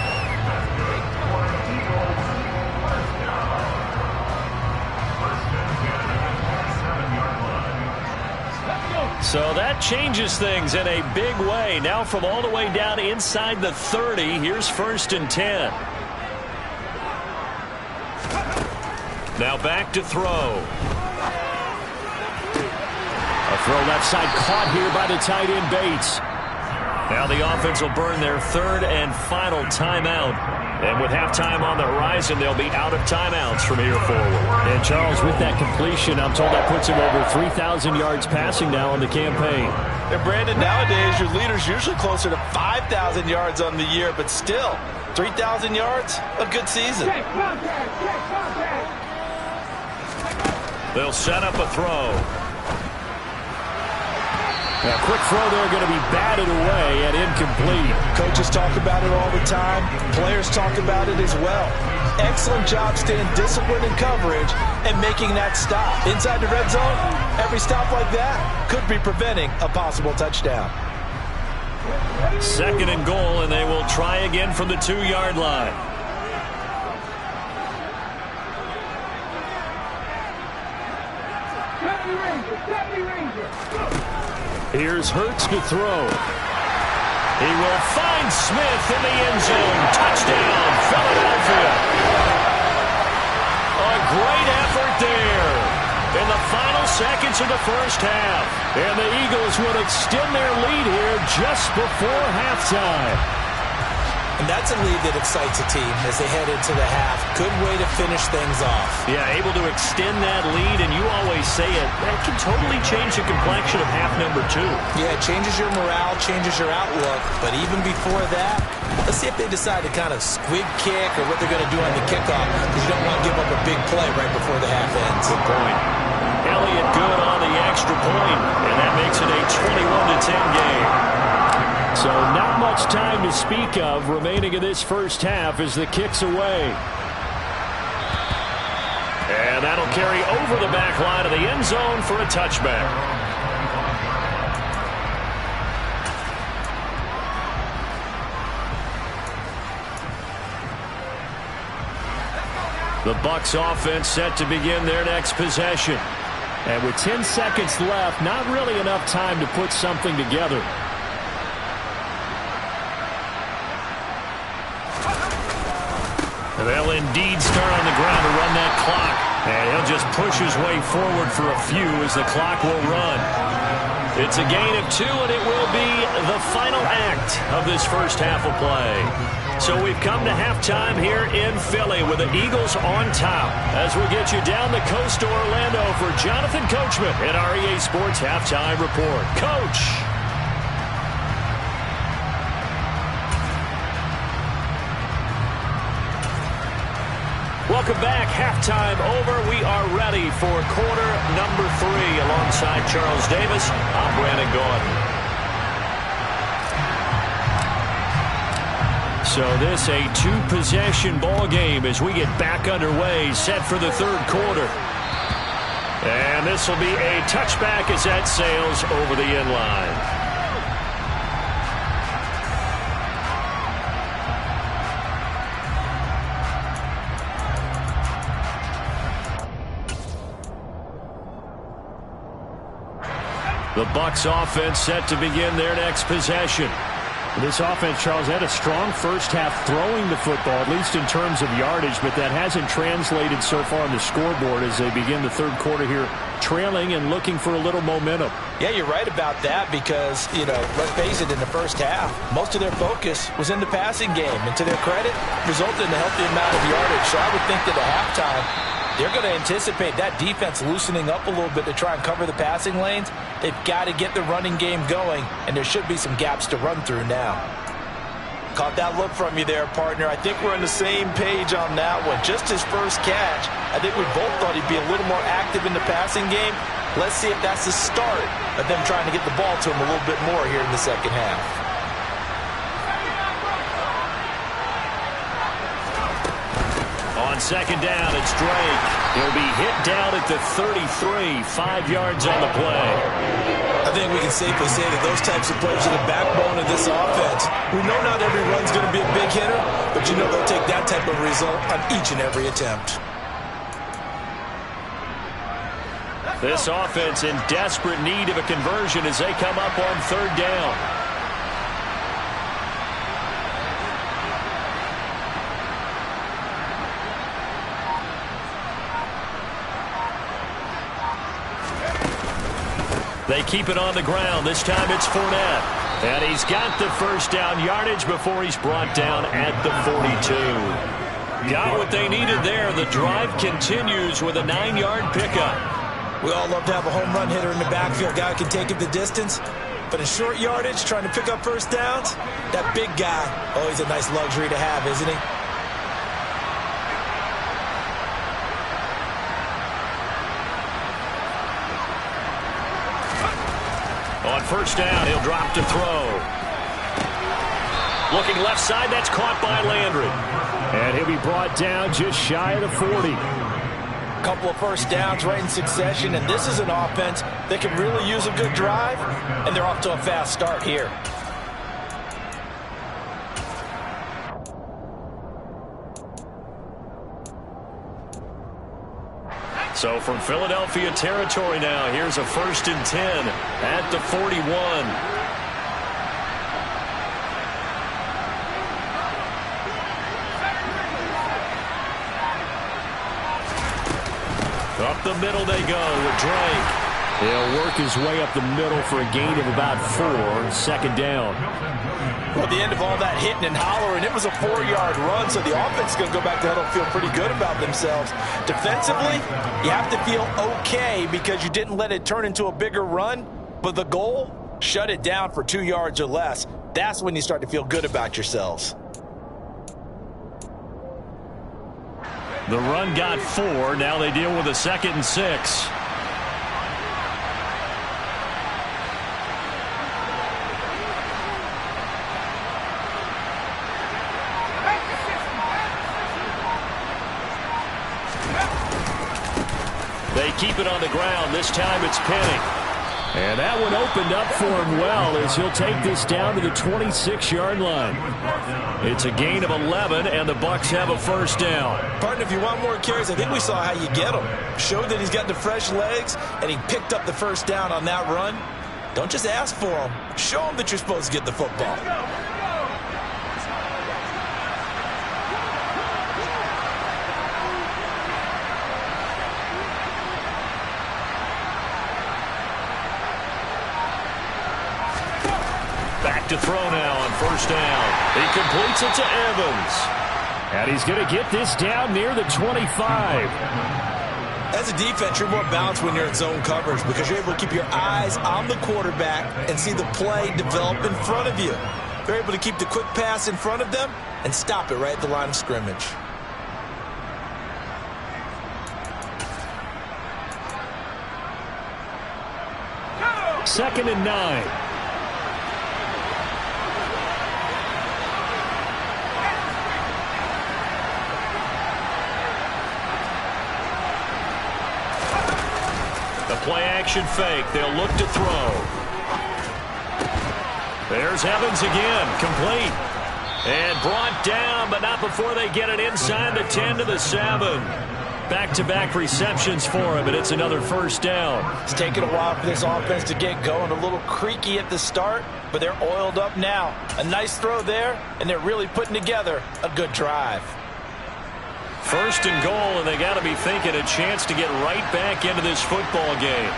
So that changes things in a big way. Now from all the way down inside the 30, here's 1st and 10. Now back to throw. A throw left side caught here by the tight end Bates. Now the offense will burn their 3rd and final timeout. And with halftime on the horizon, they'll be out of timeouts from here forward. And Charles, with that completion, I'm told that puts him over 3,000 yards passing now on the campaign. And Brandon, nowadays your leader's usually closer to 5,000 yards on the year, but still, 3,000 yards, a good season. They'll set up a throw. A quick throw there going to be batted away and incomplete. Coaches talk about it all the time. Players talk about it as well. Excellent job staying disciplined in coverage and making that stop. Inside the red zone, every stop like that could be preventing a possible touchdown. 2nd and goal, and they will try again from the 2-yard line. Here's Hurts to throw. He will find Smith in the end zone. Touchdown, Philadelphia. A great effort there in the final seconds of the first half. And the Eagles will extend their lead here just before halftime. And that's a lead that excites a team as they head into the half. Good way to finish things off. Yeah, able to extend that lead, and you always say it, that can totally change the complexion of half number 2. Yeah, it changes your morale, changes your outlook. But even before that, let's see if they decide to kind of squib kick or what they're going to do on the kickoff, because you don't want to give up a big play right before the half ends. Good point. Elliott good on the extra point, and that makes it a 21-10 game. So not much time to speak of remaining in this first half as the kick's away. And that'll carry over the back line of the end zone for a touchback. The Bucs offense set to begin their next possession. And with 10 seconds left, not really enough time to put something together. They'll indeed start on the ground to run that clock. And he'll just push his way forward for a few as the clock will run. It's a gain of 2, and it will be the final act of this first half of play. So we've come to halftime here in Philly with the Eagles on top. As we get you down the coast to Orlando for Jonathan Coachman at our EA Sports Halftime Report. Coach! Welcome back. Halftime over. We are ready for quarter number 3 alongside Charles Davis. I'm Brandon Gordon. So this a 2-possession ball game as we get back underway, set for the 3rd quarter. And this will be a touchback as that sails over the end line. The Bucs offense set to begin their next possession. This offense, Charles, had a strong first half throwing the football, at least in terms of yardage, but that hasn't translated so far on the scoreboard as they begin the third quarter here, trailing and looking for a little momentum. Yeah, you're right about that because, let's face it, in the first half, most of their focus was in the passing game. And to their credit, resulted in a healthy amount of yardage. So I would think that at halftime, they're going to anticipate that defense loosening up a little bit to try and cover the passing lanes. They've got to get the running game going, and there should be some gaps to run through now. Caught that look from you there, partner. I think we're on the same page on that one. Just his first catch, I think we both thought he'd be a little more active in the passing game. Let's see if that's the start of them trying to get the ball to him a little bit more here in the second half. On second down, it's Drake. He'll be hit down at the 33, 5 yards on the play. I think we can safely say that those types of players are the backbone of this offense. We know not every run's going to be a big hitter, but they'll take that type of result on each and every attempt. This offense in desperate need of a conversion as they come up on third down. They keep it on the ground. This time it's Fournette. And he's got the first down yardage before he's brought down at the 42. Got what they needed there. The drive continues with a 9-yard pickup. We all love to have a home run hitter in the backfield. Guy who can take it the distance. But in short yardage, trying to pick up first downs, that big guy, he's a nice luxury to have, isn't he? On first down, he'll drop to throw. Looking left side, that's caught by Landry. And he'll be brought down just shy of the 40. Couple of first downs right in succession, and this is an offense that can really use a good drive, and they're off to a fast start here. So from Philadelphia territory now, here's a 1st and 10 at the 41. Up the middle they go with Drake. He'll work his way up the middle for a gain of about 4, second down. Well, at the end of all that hitting and hollering, it was a 4-yard run, so the offense is going to go back to huddle and feel pretty good about themselves. Defensively, you have to feel okay because you didn't let it turn into a bigger run, but the goal, shut it down for 2 yards or less. That's when you start to feel good about yourselves. The run got 4. Now they deal with a 2nd and 6. They keep it on the ground. This time it's Penning. And that one opened up for him well as he'll take this down to the 26-yard line. It's a gain of 11, and the Bucs have a first down. Partner, if you want more carries, I think we saw how you get him. Showed that he's got the fresh legs, and he picked up the first down on that run. Don't just ask for him. Show him that you're supposed to get the football. To throw now on first down. He completes it to Evans. And he's going to get this down near the 25. As a defense, you're more balanced when you're in zone coverage because you're able to keep your eyes on the quarterback and see the play develop in front of you. They're able to keep the quick pass in front of them and stop it right at the line of scrimmage. Second and 9. Play action fake. They'll look to throw. There's Evans again. Complete. And brought down, but not before they get it inside the 10 to the 7. Back-to-back receptions for him, and it's another first down. It's taken a while for this offense to get going. A little creaky at the start, but they're oiled up now. A nice throw there, and they're really putting together a good drive. First and goal, and they got to be thinking a chance to get right back into this football game.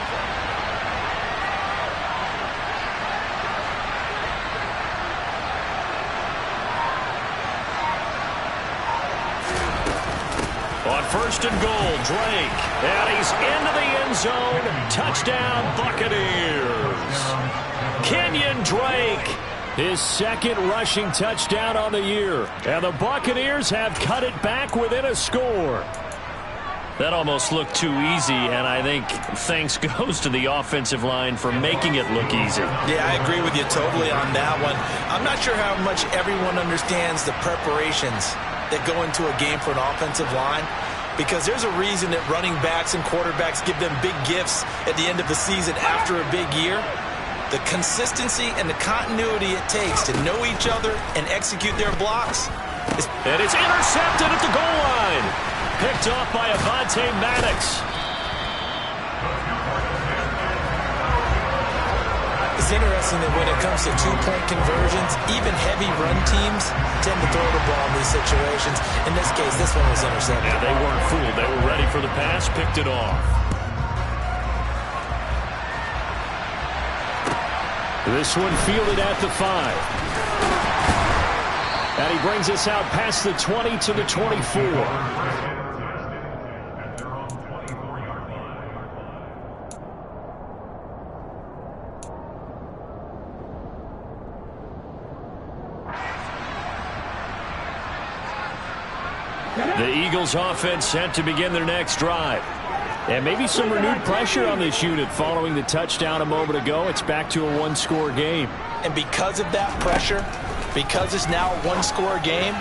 On first and goal, Drake. And he's into the end zone. Touchdown, Buccaneers. Kenyon Drake, his second rushing touchdown on the year. And the Buccaneers have cut it back within a score. That almost looked too easy, and I think thanks goes to the offensive line for making it look easy. Yeah, I agree with you totally on that one. I'm not sure how much everyone understands the preparations that go into a game for an offensive line, because there's a reason that running backs and quarterbacks give them big gifts at the end of the season after a big year. The consistency and the continuity it takes to know each other and execute their blocks. And it's intercepted at the goal line. Picked off by Avonte Maddox. It's interesting that when it comes to two-point conversions, even heavy run teams tend to throw the ball in these situations. In this case, this one was intercepted. Yeah, they weren't fooled. They were ready for the pass, picked it off. This one fielded at the 5. And he brings us out past the 20 to the 24. The Eagles offense set to begin their next drive. And maybe some renewed pressure on this unit following the touchdown a moment ago. It's back to a one-score game. And because of that pressure, because it's now a one-score game,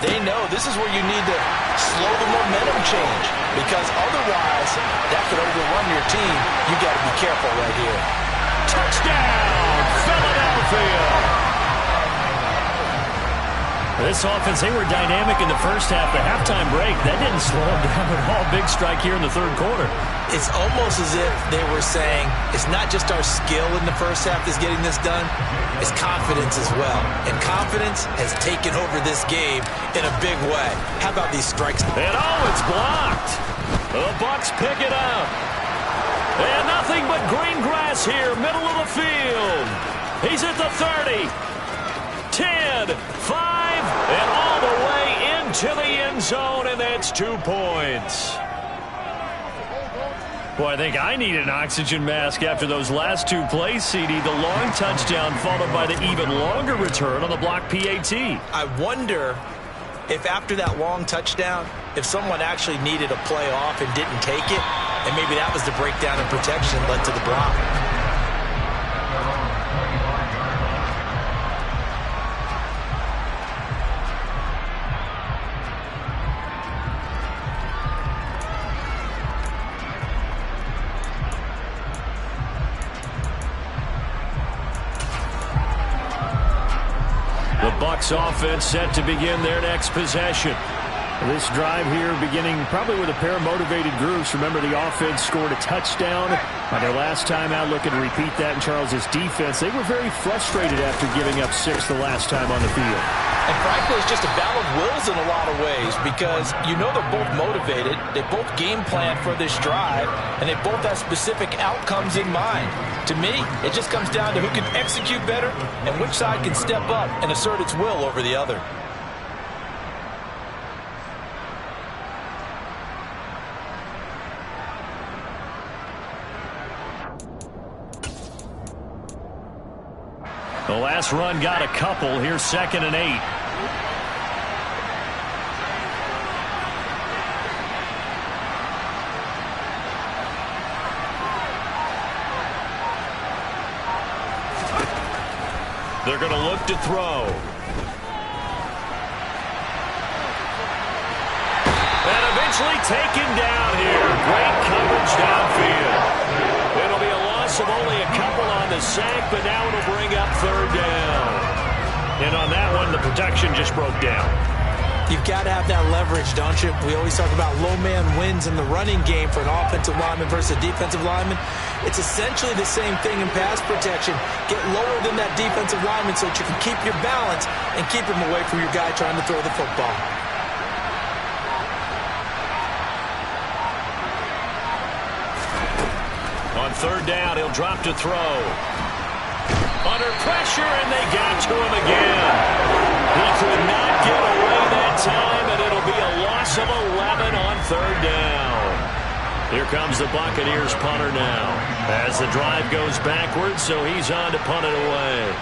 they know this is where you need to slow the momentum change. Because otherwise, that could overrun your team. You got to be careful right here. Touchdown, Philadelphia! This offense, they were dynamic in the first half. The halftime break, that didn't slow them down at all. Big strike here in the third quarter. It's almost as if they were saying, it's not just our skill in the first half that's getting this done, it's confidence as well. And confidence has taken over this game in a big way. How about these strikes? And it's blocked. The Bucs pick it up. And nothing but green grass here, middle of the field. He's at the 30. 10, 5, and all the way into the end zone, and that's 2 points. Boy, I think I need an oxygen mask after those last two plays, CD. The long touchdown followed by the even longer return on the block PAT. I wonder if after that long touchdown, if someone actually needed a play off and didn't take it, and maybe that was the breakdown in protection led to the block. Bucs offense set to begin their next possession. This drive here beginning probably with a pair of motivated groups. Remember, the offense scored a touchdown on their last time out. Looking to repeat that in Charles's defense. They were very frustrated after giving up 6 the last time on the field. And frankly, it's just a battle of wills in a lot of ways, because you know they're both motivated. They both game plan for this drive, and they both have specific outcomes in mind. To me, it just comes down to who can execute better and which side can step up and assert its will over the other. The last run got a couple. Here's 2nd and 8. They're going to look to throw. And eventually taken down here. Great coverage downfield. It'll be a loss of only a couple on the sack, but now it'll bring up 3rd down. And on that one, the protection just broke down. You've got to have that leverage, don't you? We always talk about low man wins in the running game for an offensive lineman versus a defensive lineman. It's essentially the same thing in pass protection. Get lower than that defensive lineman so that you can keep your balance and keep him away from your guy trying to throw the football. On third down, he'll drop to throw. Under pressure, and they got to him again. He could not get away that time, and it'll be a loss of 11 on third down. Here comes the Buccaneers punter now. As the drive goes backwards, so he's on to punt it away.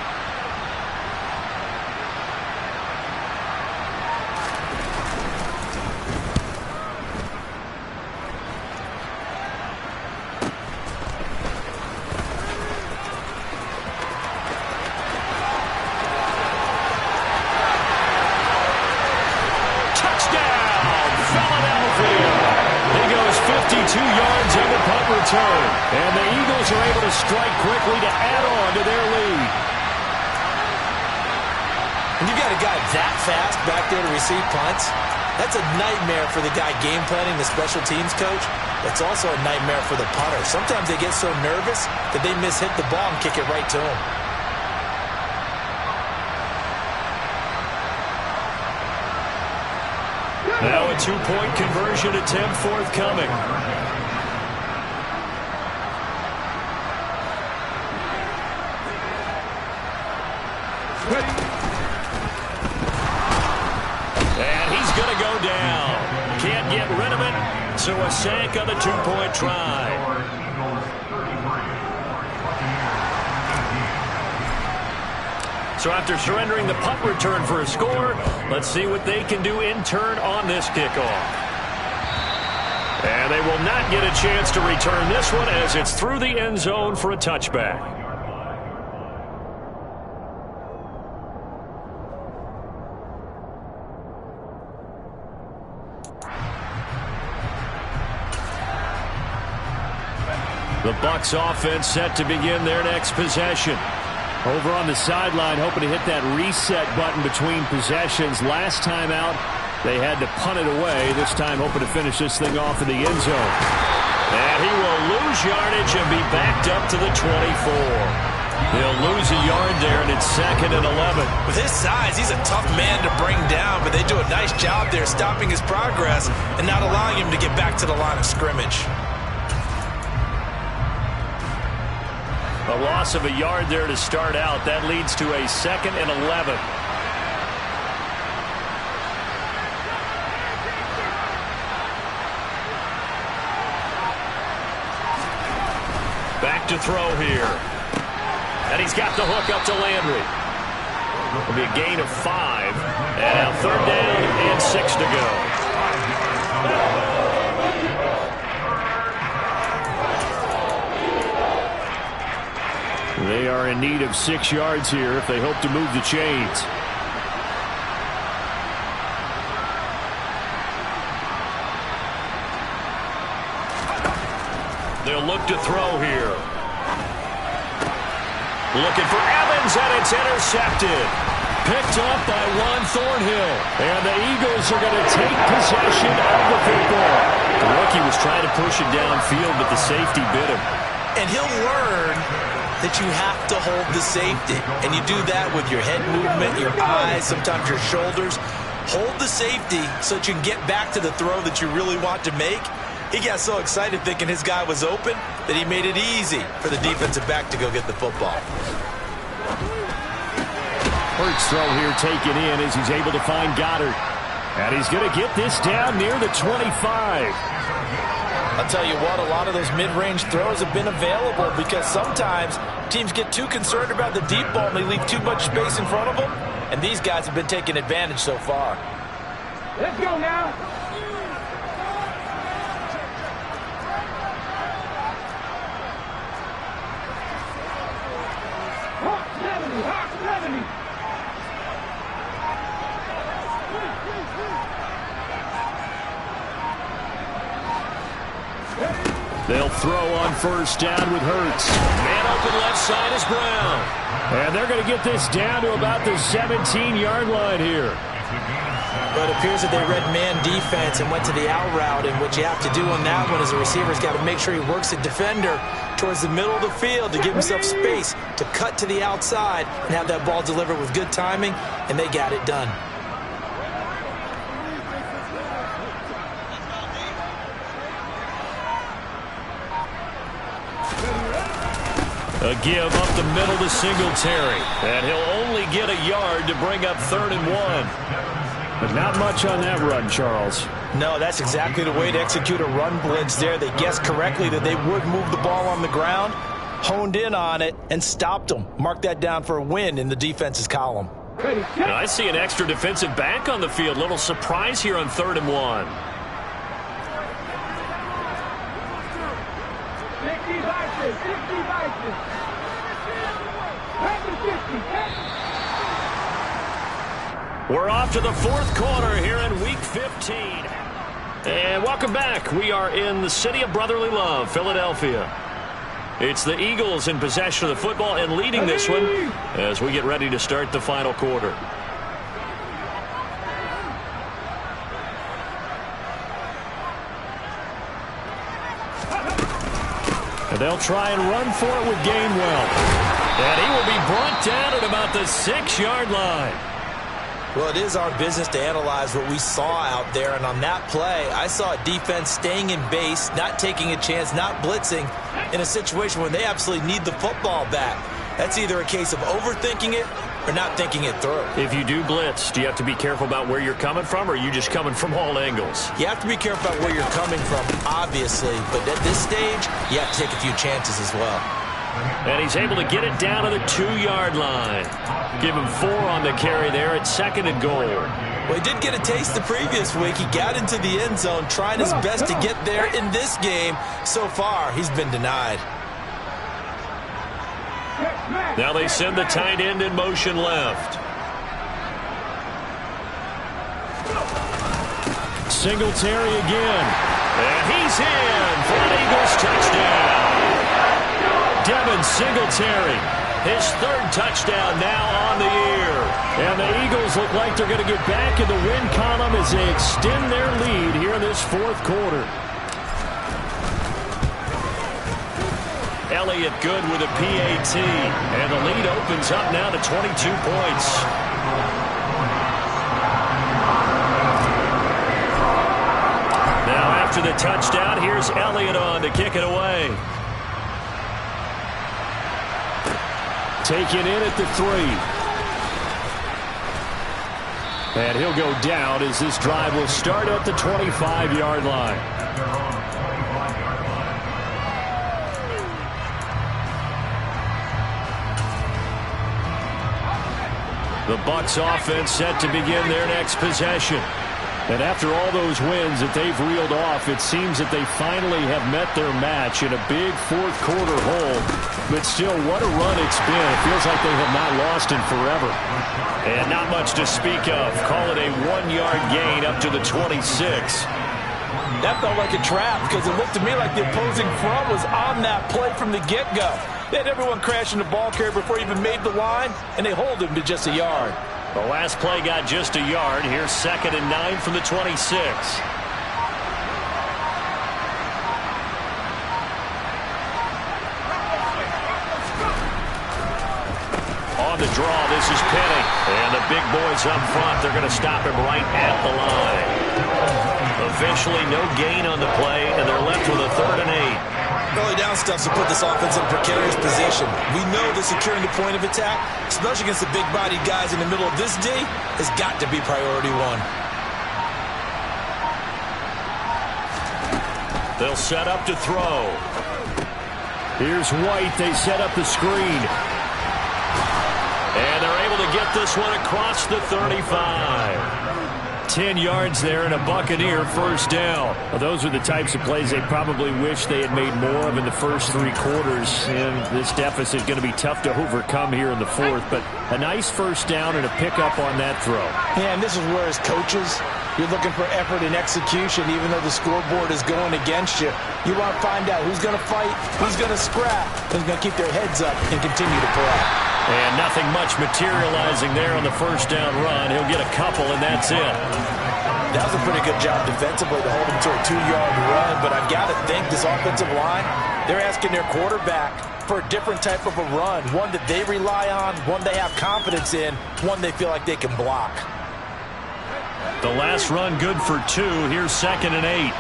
And the Eagles are able to strike quickly to add on to their lead. And you've got a guy that fast back there to receive punts. That's a nightmare for the guy game planning, the special teams coach. It's also a nightmare for the punter. Sometimes they get so nervous that they miss-hit the ball and kick it right to him. Now a two-point conversion attempt forthcoming. And he's going to go down. Can't get rid of it, so a sack on the two-point try. So after surrendering the punt return for a score, let's see what they can do in turn on this kickoff. And they will not get a chance to return this one as it's through the end zone for a touchback. The Bucs offense set to begin their next possession. Over on the sideline, hoping to hit that reset button between possessions. Last time out, they had to punt it away. This time, hoping to finish this thing off in the end zone. And he will lose yardage and be backed up to the 24. He'll lose a yard there, and it's 2nd and 11. With his size, he's a tough man to bring down, but they do a nice job there stopping his progress and not allowing him to get back to the line of scrimmage. A loss of a yard there to start out. That leads to a 2nd and 11. Back to throw here. And he's got the hook up to Landry. It'll be a gain of 5. And now 3rd down and 6 to go. They are in need of 6 yards here if they hope to move the chains. They'll look to throw here. Looking for Evans, and it's intercepted. Picked up by Juan Thornhill. And the Eagles are going to take possession of the football. The rookie was trying to push it downfield, but the safety bit him. And he'll learn that you have to hold the safety. And you do that with your head movement, your eyes, sometimes your shoulders. Hold the safety so that you can get back to the throw that you really want to make. He got so excited thinking his guy was open that he made it easy for the defensive back to go get the football. Hurts throw here taken in as he's able to find Goddard. And he's going to get this down near the 25. I'll tell you what, a lot of those mid-range throws have been available because sometimes teams get too concerned about the deep ball and they leave too much space in front of them. And these guys have been taking advantage so far. Let's go now. Hawk 70, Hawk 70. They'll throw on on first down with Hurts. Man open left side is Brown. And they're going to get this down to about the 17-yard line here. But it appears that they read man defense and went to the out route, and what you have to do on that one is the receiver's got to make sure he works the defender towards the middle of the field to give himself space to cut to the outside and have that ball delivered with good timing, and they got it done. A give up the middle to Singletary. And he'll only get a yard to bring up 3rd and 1. But not much on that run, Charles. No, that's exactly the way to execute a run blitz there. They guessed correctly that they would move the ball on the ground, honed in on it, and stopped them. Mark that down for a win in the defense's column. I see an extra defensive back on the field. Little surprise here on 3rd and 1. 60 We're off to the 4th quarter here in Week 15. And welcome back. We are in the city of brotherly love, Philadelphia. It's the Eagles in possession of the football and leading this one as we get ready to start the final quarter. And they'll try and run for it with Gainwell. And he will be brought down at about the 6-yard line. Well, it is our business to analyze what we saw out there, and on that play, I saw a defense staying in base, not taking a chance, not blitzing in a situation where they absolutely need the football back. That's either a case of overthinking it or not thinking it through. If you do blitz, do you have to be careful about where you're coming from, or are you just coming from all angles? You have to be careful about where you're coming from, obviously, but at this stage, you have to take a few chances as well. And he's able to get it down to the 2-yard line. Give him 4 on the carry there at 2nd and goal. Well, he did get a taste the previous week. He got into the end zone, trying his best to get there in this game. So far, he's been denied. Now they send the tight end in motion left. Singletary again. And he's in for an Eagles touchdown. Devin Singletary, his 3rd touchdown now on the year. And the Eagles look like they're going to get back in the win column as they extend their lead here in this 4th quarter. Elliott good with a PAT. And the lead opens up now to 22 points. Now after the touchdown, here's Elliott on to kick it away. Taken in at the 3. And he'll go down as this drive will start at the 25-yard line. The Bucs offense set to begin their next possession. And after all those wins that they've reeled off, it seems that they finally have met their match in a big 4th quarter hold. But still, what a run it's been. It feels like they have not lost in forever. And not much to speak of. Call it a 1-yard gain up to the 26. That felt like a trap because it looked to me like the opposing front was on that play from the get-go. They had everyone crashing the ball carrier before he even made the line, and they hold him to just a yard. The last play got just a yard. Here's 2nd and 9 from the 26. On the draw, this is Penny. And the big boys up front, they're going to stop him right at the line. Officially no gain on the play, and they're left with a 3rd and 8. Early down stuffs will put this offense in a precarious position. We know that securing the point of attack, especially against the big-bodied guys in the middle of this D, has got to be priority 1. They'll set up to throw. Here's White. They set up the screen. And they're able to get this one across the 35. 10 yards there and a Buccaneer first down. Well, those are the types of plays they probably wish they had made more of in the first 3 quarters. And this deficit is going to be tough to overcome here in the fourth. But a nice first down and a pickup on that throw. Yeah, and this is where as coaches, you're looking for effort and execution, even though the scoreboard is going against you. You want to find out who's going to fight, who's going to scrap, who's going to keep their heads up and continue to play. And nothing much materializing there on the first down run. He'll get a couple, and that's it. That was a pretty good job defensively to hold him to a 2-yard run, but I've got to think this offensive line, they're asking their quarterback for a different type of a run, one that they rely on, one they have confidence in, one they feel like they can block. The last run good for 2. Here's 2nd and 8.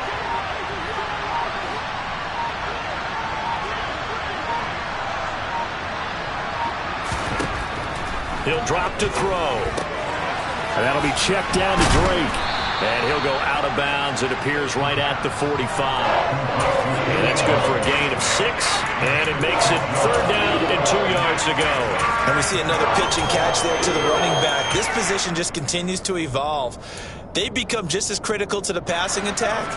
He'll drop to throw. And that'll be checked down to Drake. And he'll go out of bounds. It appears right at the 45. And that's good for a gain of 6. And it makes it 3rd down and 2 yards to go. And we see another pitch and catch there to the running back. This position just continues to evolve. They become just as critical to the passing attack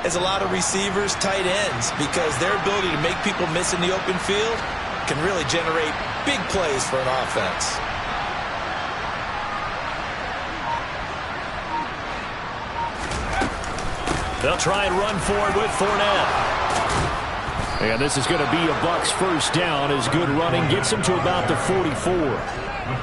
as a lot of receivers, tight ends, because their ability to make people miss in the open field can really generate big plays for an offense. They'll try and run forward with Fournette. And this is going to be a Bucs first down as good running gets him to about the 44.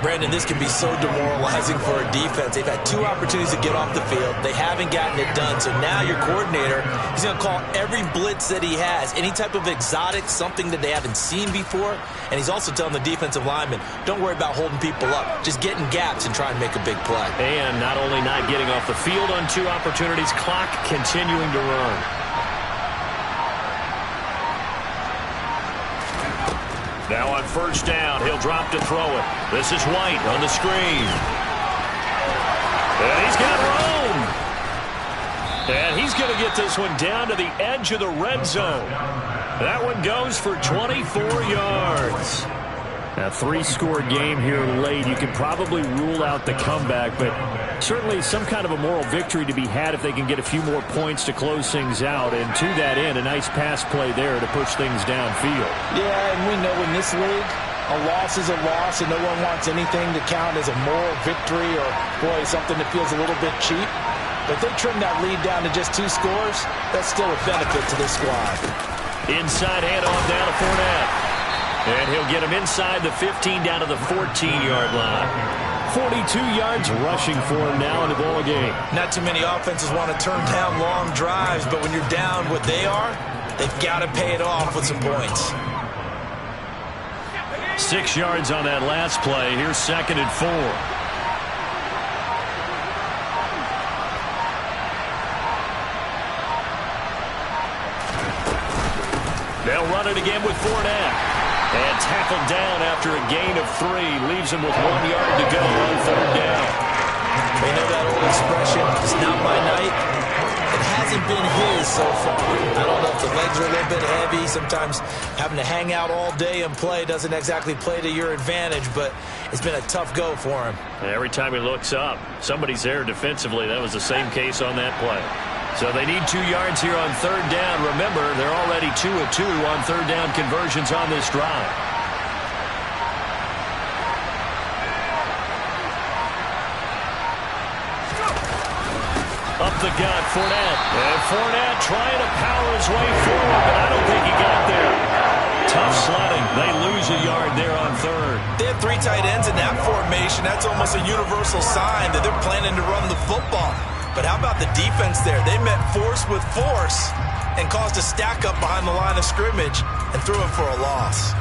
Brandon, this can be so demoralizing for a defense. They've had 2 opportunities to get off the field. They haven't gotten it done. So now your coordinator, he's going to call every blitz that he has, any type of exotic, something that they haven't seen before. And he's also telling the defensive lineman, don't worry about holding people up. Just get in gaps and try and make a big play. And not only not getting off the field on 2 opportunities, clock continuing to run. Now on first down, he'll drop to throw it. This is White on the screen. And he's got room. And he's going to get this one down to the edge of the red zone. That one goes for 24 yards. A 3-score game here late. You can probably rule out the comeback, but certainly some kind of a moral victory to be had if they can get a few more points to close things out. And to that end, a nice pass play there to push things downfield. Yeah, and we know in this league, a loss is a loss, and no one wants anything to count as a moral victory or, boy, something that feels a little bit cheap. But if they trim that lead down to just 2 scores, that's still a benefit to this squad. Inside handoff down to Fournette. And he'll get him inside the 15 down to the 14-yard line. 42 yards rushing for him now in the ball game. Not too many offenses want to turn down long drives, but when you're down what they are, they've got to pay it off with some points. 6 yards on that last play. Here's 2nd and 4. They'll run it again with Fournette. And tackled down after a gain of 3. Leaves him with 1 yard to go on 3rd down. They know that old expression, it's not my night. It hasn't been his so far. I don't know if the legs are a little bit heavy. Sometimes having to hang out all day and play doesn't exactly play to your advantage, but it's been a tough go for him. Every time he looks up, somebody's there defensively. That was the same case on that play. So they need 2 yards here on 3rd down. Remember, they're already 2 of 2 on 3rd down conversions on this drive. Up the gut, Fournette. And Fournette trying to power his way forward, but I don't think he got there. Tough sledding. They lose a yard there on 3rd. They have 3 tight ends in that formation. That's almost a universal sign that they're planning to run the football. But how about the defense there? They met force with force and caused a stack up behind the line of scrimmage and threw it for a loss.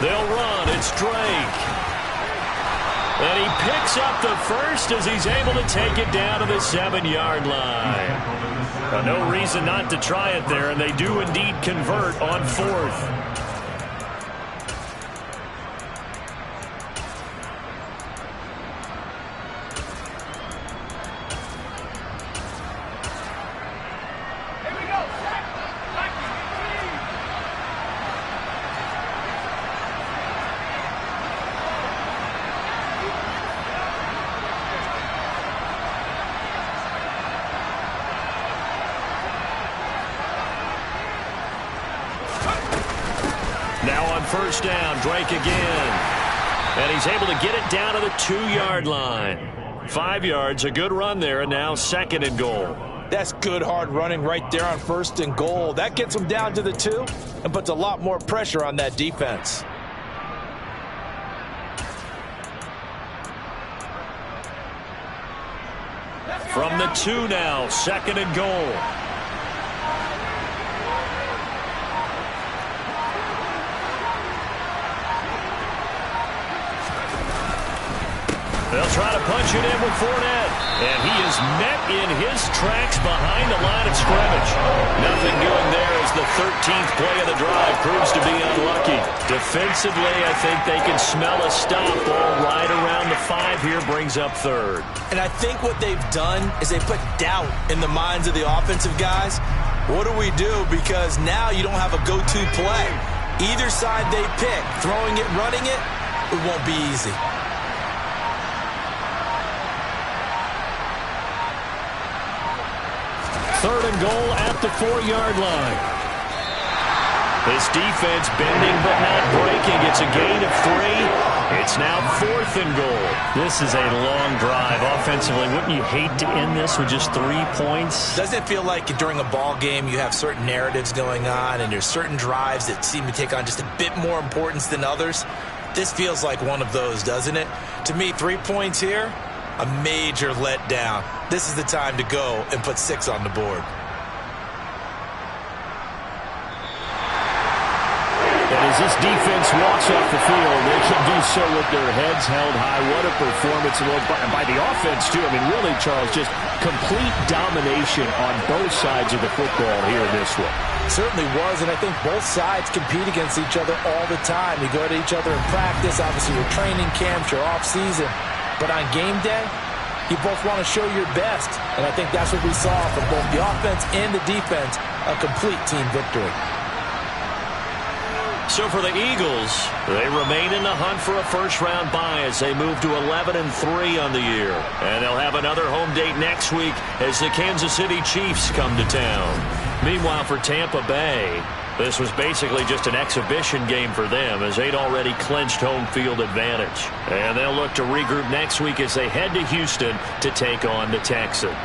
They'll run. It's Drake. And he picks up the first as he's able to take it down to the 7-yard line. No reason not to try it there, and they do indeed convert on 4th. Now on first down, Drake again. And he's able to get it down to the 2-yard line. 5 yards, a good run there, and now 2nd and goal. That's good hard running right there on 1st and goal. That gets them down to the 2 and puts a lot more pressure on that defense. From the 2 now, 2nd and goal. They'll try to punch it in with Fournette. And he is met in his tracks behind the line of scrimmage. Nothing doing there as the 13th play of the drive proves to be unlucky. Defensively, I think they can smell a stop. Ball right around the 5 here brings up 3rd. And I think what they've done is they put doubt in the minds of the offensive guys. What do we do? Because now you don't have a go-to play. Either side they pick, throwing it, running it, it won't be easy. 3rd and goal at the 4-yard line. This defense bending but not breaking. It's a gain of 3. It's now 4th and goal. This is a long drive offensively. Wouldn't you hate to end this with just 3 points? Doesn't it feel like during a ball game you have certain narratives going on and there's certain drives that seem to take on just a bit more importance than others? This feels like one of those, doesn't it? To me, 3 points here, a major letdown. This is the time to go and put 6 on the board. And as this defense walks off the field, they can do so with their heads held high. What a performance by the offense, too. I mean, really, Charles, just complete domination on both sides of the football here in this one. Certainly was, and I think both sides compete against each other all the time. You go to each other in practice, obviously your training camps, your off-season. But on game day, you both want to show your best. And I think that's what we saw from both the offense and the defense, a complete team victory. So for the Eagles, they remain in the hunt for a first-round bye as they move to 11-3 on the year. And they'll have another home date next week as the Kansas City Chiefs come to town. Meanwhile, for Tampa Bay, this was basically just an exhibition game for them as they'd already clinched home field advantage. And they'll look to regroup next week as they head to Houston to take on the Texans.